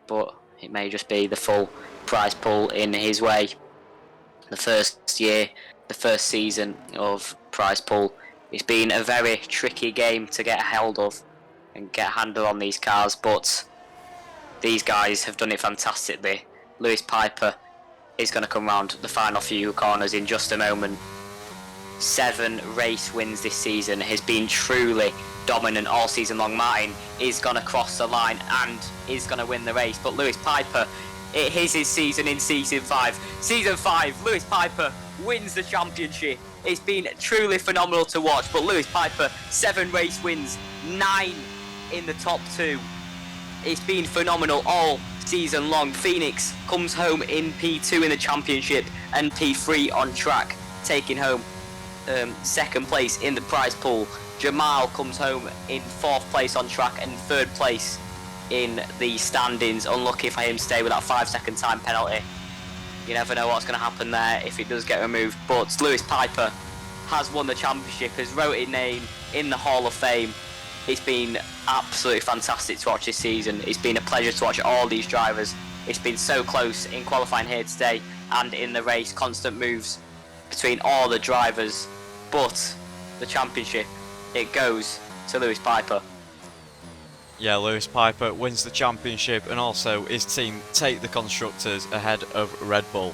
but it may just be the full prize pool in his way. The first year, the first season of prize pool, it's been a very tricky game to get a hold of and get a handle on these cars, but these guys have done it fantastically. Lewis Piper is going to come round the final few corners in just a moment. 7 race wins this season, has been truly dominant all season long. Martin is going to cross the line and is going to win the race, but Lewis Piper, it is his season in Season 5. Season 5, Lewis Piper wins the championship. It's been truly phenomenal to watch, but Lewis Piper, 7 race wins, 9 in the top 2. It's been phenomenal all season long. Phoenix comes home in P2 in the championship and P3 on track, taking home second place in the prize pool. Jamal comes home in 4th place on track and 3rd place in the standings. Unlucky for him to stay with that 5-second time penalty. You never know what's going to happen there if it does get removed, but Lewis Piper has won the championship, has wrote his name in the Hall of Fame, It's been absolutely fantastic to watch this season. It's been a pleasure to watch all these drivers. It's been so close in qualifying here today and in the race, constant moves between all the drivers. But the championship, it goes to Lewis Piper. Yeah, Lewis Piper wins the championship, and also his team take the constructors ahead of Red Bull.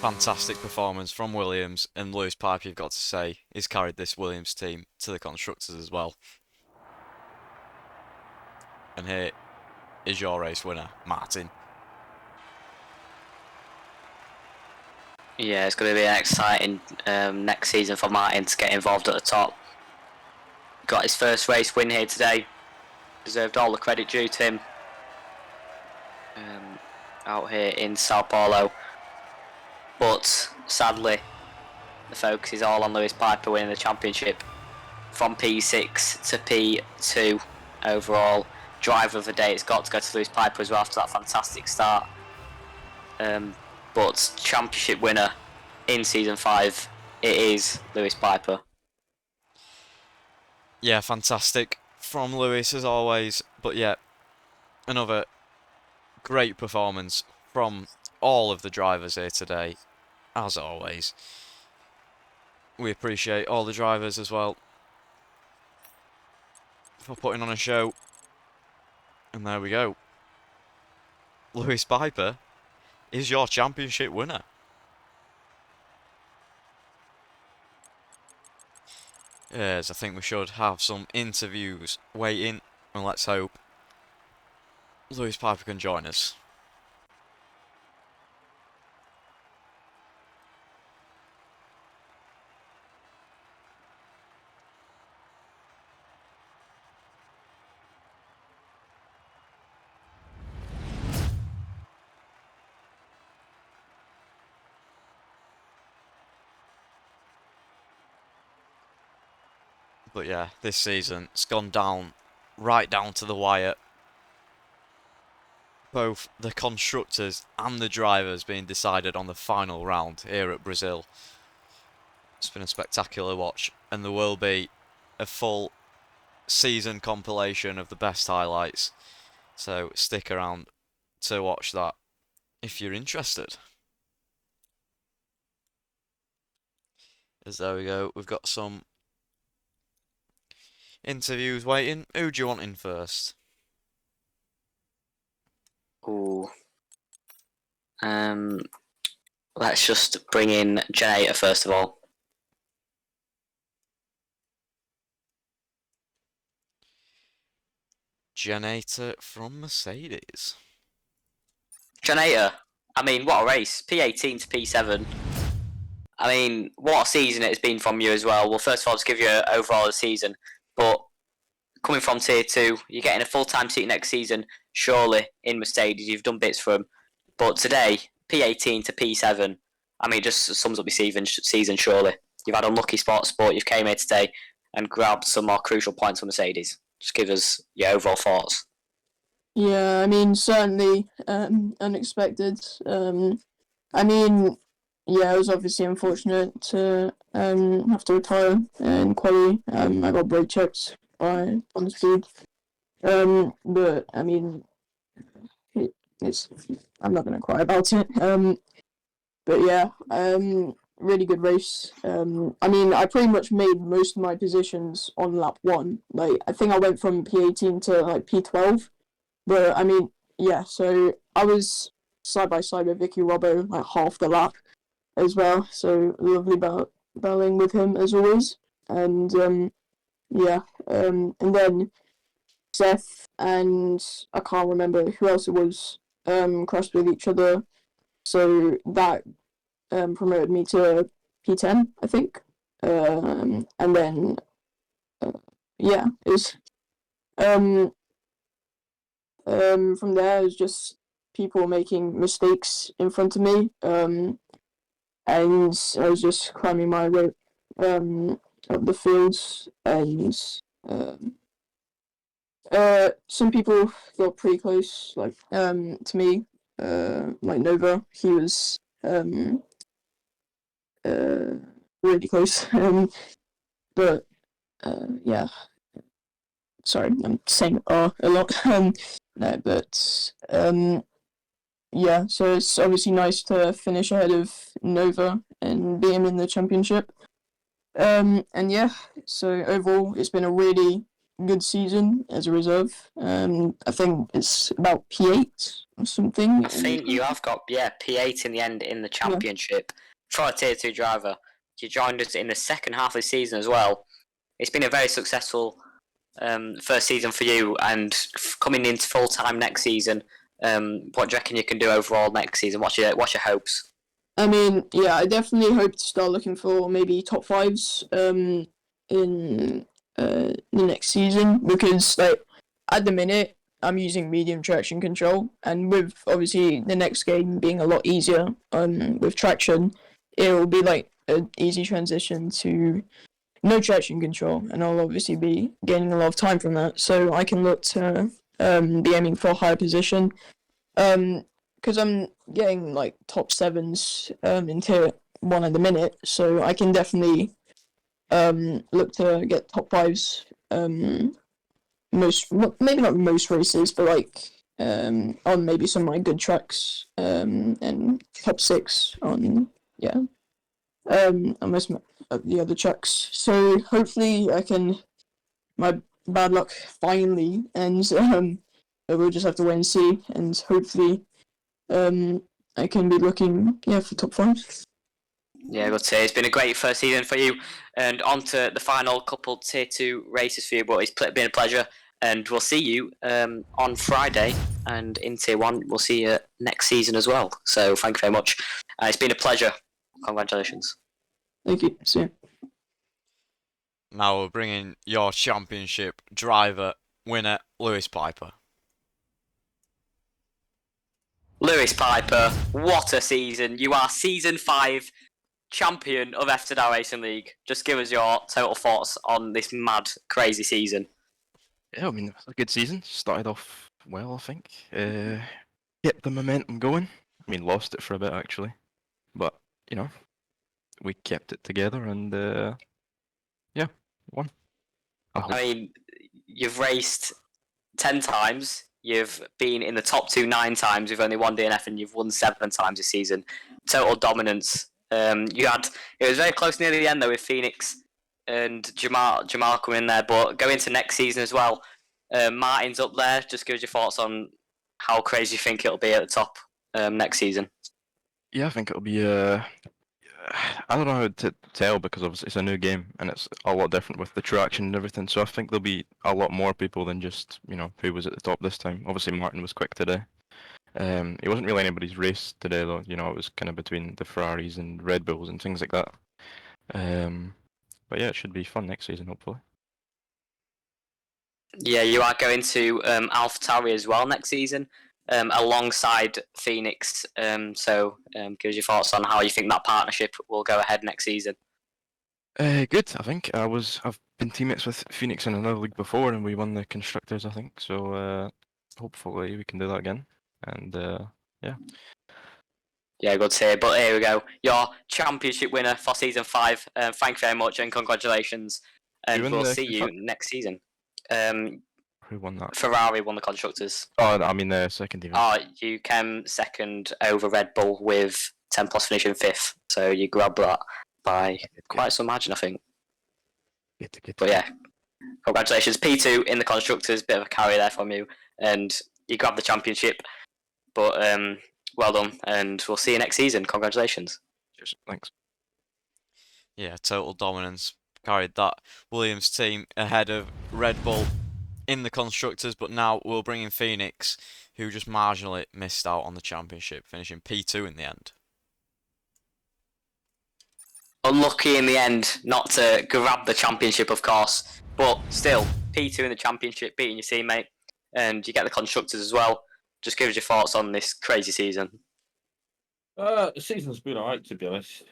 Fantastic performance from Williams, and Lewis Piper, you've got to say, he's carried this Williams team to the constructors as well. And here is your race winner, Martin. Yeah, it's going to be an exciting next season for Martin to get involved at the top. Got his first race win here today. Deserved all the credit due to him. Out here in Sao Paulo. But sadly, the focus is all on Lewis Piper winning the championship. From P6 to P2 overall. Driver of the day, it's got to go to Lewis Piper as well after that fantastic start. But championship winner in season 5, it is Lewis Piper. Yeah, fantastic from Lewis as always. But yeah, another great performance from all of the drivers here today, as always. We appreciate all the drivers as well for putting on a show. And there we go. Lewis Piper is your championship winner. Yes, I think we should have some interviews waiting, and let's hope Lewis Piper can join us. But yeah, this season, it's gone down, right down to the wire. Both the constructors and the drivers being decided on the final round here at Brazil. It's been a spectacular watch, and there will be a full season compilation of the best highlights. So stick around to watch that if you're interested. As there we go, we've got some interviews waiting. Who do you want in first? Ooh. Let's just bring in Generator first of all. Generator from Mercedes. Generator, I mean, what a race. P18 to P7. I mean, what a season it has been from you as well. Well, first of all, just give you an overall of the season. But coming from Tier 2, you're getting a full-time seat next season, surely, in Mercedes. You've done bits for them. But today, P18 to P7, I mean, it just sums up your season, surely. You've had unlucky spots, but you've came here today and grabbed some more crucial points for Mercedes. Just give us your overall thoughts. Yeah, I mean, certainly unexpected. I mean, yeah, it was obviously unfortunate to have to retire in quali. I got brake checked on the speed. But I mean, it's I'm not gonna cry about it. But yeah, really good race. I mean, I pretty much made most of my positions on lap 1. Like, I think I went from P18 to like P12. But I mean, yeah. So I was side by side with Vicky Robbo like half the lap as well. So lovely battling with him as always. And yeah. And then Seth and I can't remember who else it was crashed with each other. So that promoted me to P10, I think. And then yeah, it was from there, it was just people making mistakes in front of me, and I was just climbing my way up the fields, and some people got pretty close, like to me, like Nova. He was really close, but yeah. sorry, I'm saying a lot. No, but yeah. So it's obviously nice to finish ahead of Nova and BM in the championship. And yeah, so overall, it's been a really good season as a reserve. I think it's about P8 or something. I think you have got P8 in the end in the championship for a tier 2 driver. You joined us in the second half of the season as well. It's been a very successful first season for you, and coming into full time next season. What do you reckon you can do overall next season? What's your hopes? I mean, yeah, I definitely hope to start looking for maybe top fives in the next season, because like at the minute I'm using medium traction control, and with obviously the next game being a lot easier with traction, it will be like an easy transition to no traction control, and I'll obviously be gaining a lot of time from that, so I can look to be aiming for a higher position. Because I'm getting like top sevens in tier 1 at the minute, so I can definitely look to get top fives maybe not most races, but like on maybe some of my good tracks and top 6 on on most of the other tracks. So hopefully my bad luck finally ends. We'll just have to wait and see, and hopefully I can be looking for top 5. Yeah, good to say. It's been a great first season for you, and on to the final couple tier 2 races for you. But it's been a pleasure, and we'll see you on Friday, and in tier 1 we'll see you next season as well. So thank you very much. It's been a pleasure. Congratulations. Thank you. See you. Now we're bringing your championship driver winner, Lewis Piper. Lewis Piper, what a season. You are season 5 champion of FTDR Racing League. Just give us your total thoughts on this mad, crazy season. Yeah, I mean, it was a good season. Started off well, I think. Kept the momentum going. I mean, lost it for a bit, actually. But, you know, we kept it together and, won. I mean, you've raced 10 times. You've been in the top 2 9 times. You've only won DNF, and you've won 7 times this season. Total dominance. It was very close near the end though with Phoenix and Jamal coming in there. But go into next season as well. Martin's up there. Just give us your thoughts on how crazy you think it'll be at the top next season. Yeah, I think it'll be I don't know how to tell, because obviously it's a new game and it's a lot different with the traction and everything. So I think there'll be a lot more people than just, who was at the top this time. Obviously Martin was quick today. It wasn't really anybody's race today though. It was kind of between the Ferraris and Red Bulls and things like that. But yeah, it should be fun next season, hopefully. Yeah, you are going to AlphaTauri as well next season, alongside Phoenix. So give us your thoughts on how you think that partnership will go ahead next season. Good, I think. I've been teammates with Phoenix in another league before, and we won the constructors, I think. So hopefully we can do that again. And yeah. Yeah, good to hear. But here we go. Your championship winner for season 5. Thank you very much and congratulations. And we'll see you next season. Who won that? Ferrari won the constructors. Oh, I mean the second even. Oh, you came second over Red Bull with 10 plus finishing 5th. So you grabbed that by quite some margin, I think. Good. But yeah, congratulations. P2 in the constructors, bit of a carry there from you. And you grabbed the championship. But well done. And we'll see you next season. Congratulations. Cheers. Thanks. Yeah, total dominance. Carried that Williams team ahead of Red Bull in the constructors, but now we'll bring in Phoenix, who just marginally missed out on the championship, finishing P2 in the end. Unlucky in the end not to grab the championship, of course, but still P2 in the championship, beating your teammate, and you get the constructors as well. Just give us your thoughts on this crazy season. The season's been alright, to be honest.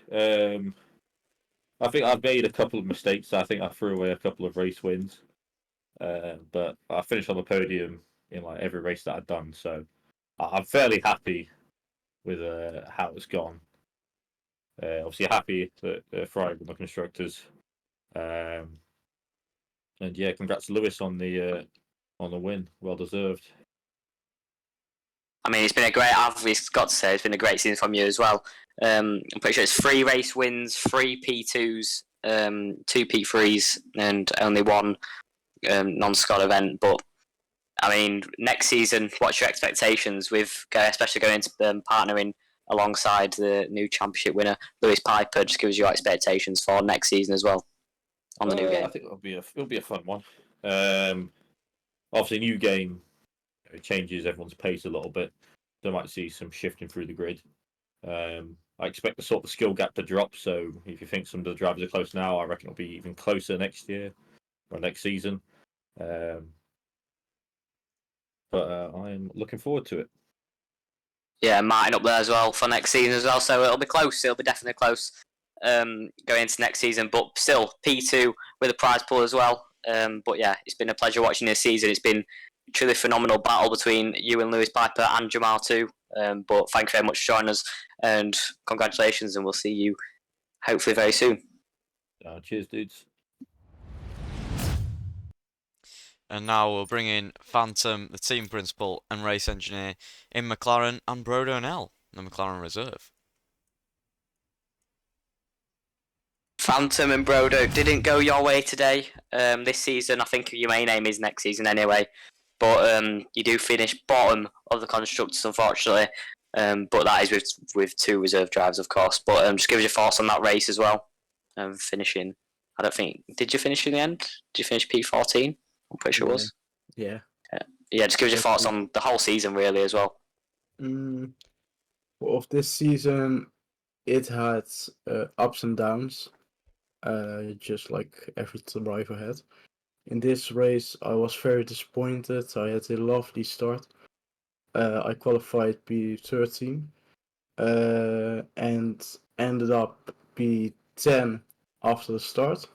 I think I've made a couple of mistakes. I think I threw away a couple of race wins. But I finished on the podium in like every race that I've done, so I'm fairly happy with how it's gone. Obviously happy that Friday with the constructors. And yeah, congrats to Lewis on the win. Well deserved. I mean, it's been a great. I've got to say, it's been a great season from you as well. I'm pretty sure it's 3 race wins, 3 P2s, 2 P3s, and only 1 non-Scott event. But I mean, next season, what's your expectations with, especially going into partnering alongside the new championship winner, Lewis Piper? Just give us your expectations for next season as well on the new game. I think it'll be a fun one. Obviously, new game changes everyone's pace a little bit. So I might see some shifting through the grid. I expect the sort of skill gap to drop. So if you think some of the drivers are close now, I reckon it'll be even closer next year or next season. But I'm looking forward to it. Yeah, Martin up there as well for next season as well. So it'll be close. It'll be definitely close going into next season. But still, P2 with a prize pool as well. But yeah, it's been a pleasure watching this season. It's been a truly phenomenal battle between you and Lewis Piper and Jamal too. But thank you very much for joining us, and congratulations, and we'll see you hopefully very soon. Cheers, dudes. And now we'll bring in Phantom, the team principal and race engineer in McLaren, and Brodo Nell, the McLaren reserve. Phantom and Brodo didn't go your way today this season. I think your main aim is next season anyway. But you do finish bottom of the constructors, unfortunately. But that is with 2 reserve drivers, of course. But just give us your thoughts on that race as well. Finishing, I don't think. Did you finish in the end? Did you finish P14? I'm pretty sure it was. Yeah. Yeah, just give us your thoughts on the whole season, really, as well. Well, of this season, it had ups and downs, just like every driver had. In this race, I was very disappointed. I had a lovely start. I qualified P13 and ended up P10 after the start.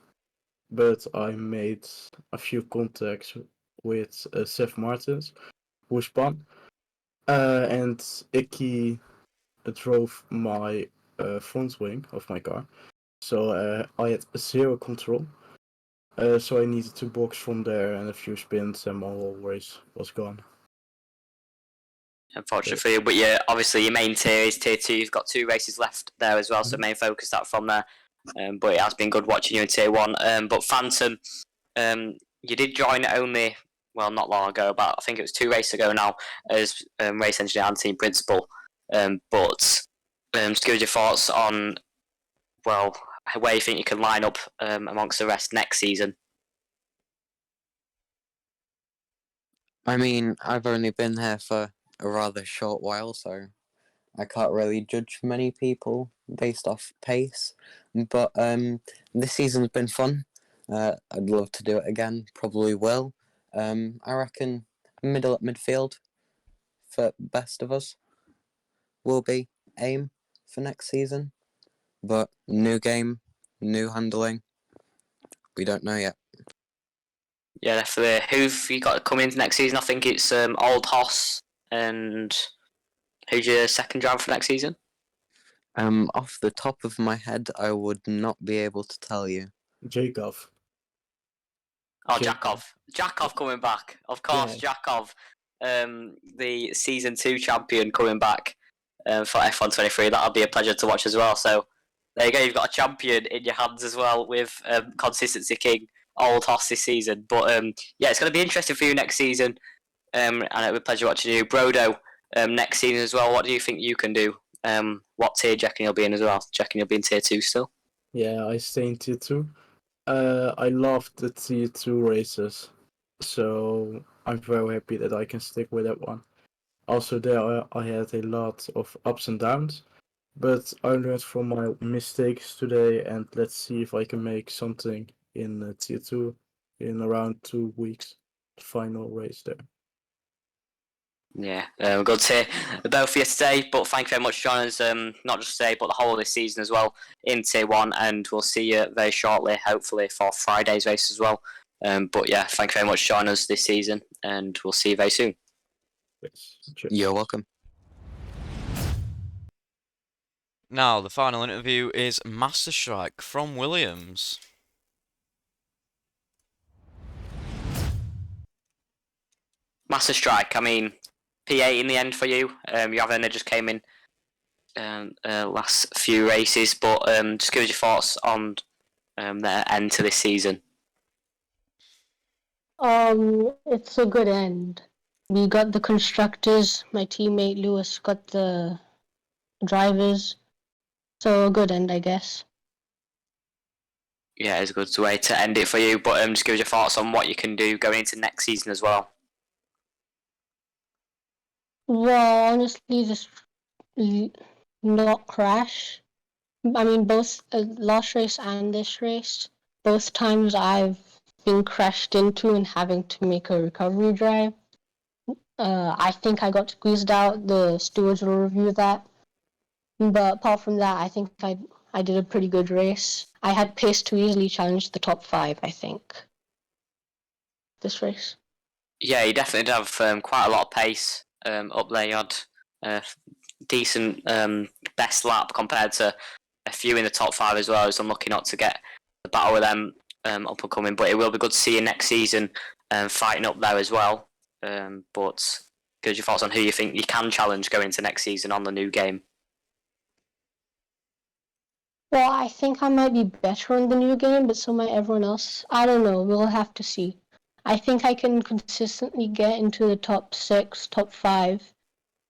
But I made a few contacts with Seth Martins, who spun, and Icky drove my front wing of my car. So I had 0 control. So I needed to box from there and a few spins, and my whole race was gone. Unfortunately for you, but yeah, obviously your main tier is tier 2. You've got 2 races left there as well, so main focus that from there. But it has been good watching you in tier 1. But Phantom, you did join only, well, not long ago, about I think it was 2 races ago now, as race engineer and team principal. But just give us your thoughts on, well, where you think you can line up amongst the rest next season. I mean, I've only been here for a rather short while, so I can't really judge many people based off pace. But this season's been fun. I'd love to do it again. Probably will. I reckon middle at midfield for best of us will be aim for next season. But new game, new handling. We don't know yet. Yeah, definitely. Who've you got coming into next season? I think it's Old Hoss, and who's your second driver for next season? Off the top of my head, I would not be able to tell you. Jacob. Oh, Jakov. Jakov coming back. Of course, Yeah. Jakov, the season 2 champion coming back for F1 23. That'll be a pleasure to watch as well. So there you go. You've got a champion in your hands as well with Consistency King, Old Hoss this season. But yeah, it's going to be interesting for you next season. And it'll be a pleasure watching you. Brodo, next season as well. What do you think you can do? What tier do you reckon you'll be in as well? Do you reckon you'll be in tier 2 still? Yeah, I stay in tier 2. I love the tier 2 races, so I'm very happy that I can stick with that one. Also, there I had a lot of ups and downs, but I learned from my mistakes today, and let's see if I can make something in tier 2 in around 2 weeks. The final race there. Yeah, good to hear both of you today. But thank you very much for joining us, not just today, but the whole of this season as well in Tier 1. And we'll see you very shortly, hopefully, for Friday's race as well. But yeah, thank you very much for joining us this season, and we'll see you very soon. Yes. Cheers. You're welcome. Now, the final interview is Master Strike from Williams. Massive strike. I mean, P8 in the end for you. Yavanna just came in last few races, but just give us your thoughts on their end to this season. It's a good end. We got the constructors. My teammate Lewis got the drivers. So a good end, I guess. Yeah, it's a good way to end it for you. But just give us your thoughts on what you can do going into next season as well. Well, honestly, just not crash. I mean, both last race and this race, both times I've been crashed into and having to make a recovery drive. I think I got squeezed out. The stewards will review that. But apart from that, I think I did a pretty good race. I had pace to easily challenge the top 5, I think, this race. Yeah, you definitely did have quite a lot of pace up there. You had decent best lap compared to a few in the top 5 as well. I was unlucky not to get the battle with them up and coming, but it will be good to see you next season fighting up there as well. But give your thoughts on who you think you can challenge going into next season on the new game. Well, I think I might be better in the new game, but so might everyone else. I don't know. We'll have to see. I think I can consistently get into the top 6, top 5,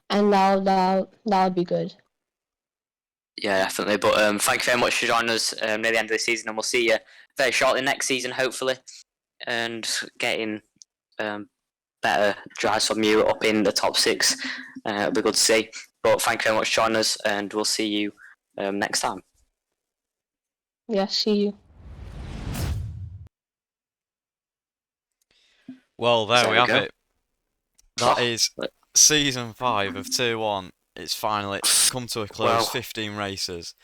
and that would be good. Yeah, definitely. But thank you very much for joining us near the end of the season, and we'll see you very shortly next season, hopefully, and getting better drives from you up in the top 6. It'll be good to see. But thank you very much for joining us, and we'll see you next time. Yeah, see you. Well, there we we have go. it. That Oh, is season 5 of Tier 1. It's finally come to a close. Wow. 15 races.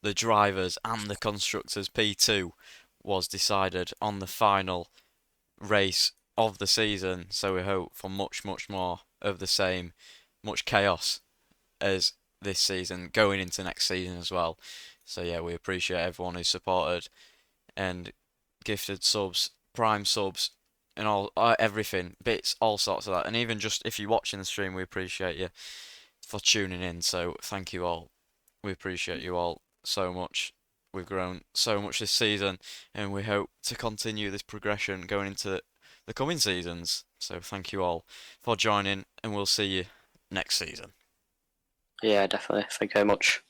The drivers and the constructors P2 was decided on the final race of the season. So we hope for much, much more of the same, much chaos as this season going into next season as well. So yeah, we appreciate everyone who supported and gifted subs, prime subs, and all everything, bits, all sorts of that. And even just if you're watching the stream, we appreciate you for tuning in. So thank you all. We appreciate you all so much. We've grown so much this season, and we hope to continue this progression going into the coming seasons. So thank you all for joining, and we'll see you next season. Yeah, definitely. Thank you very much.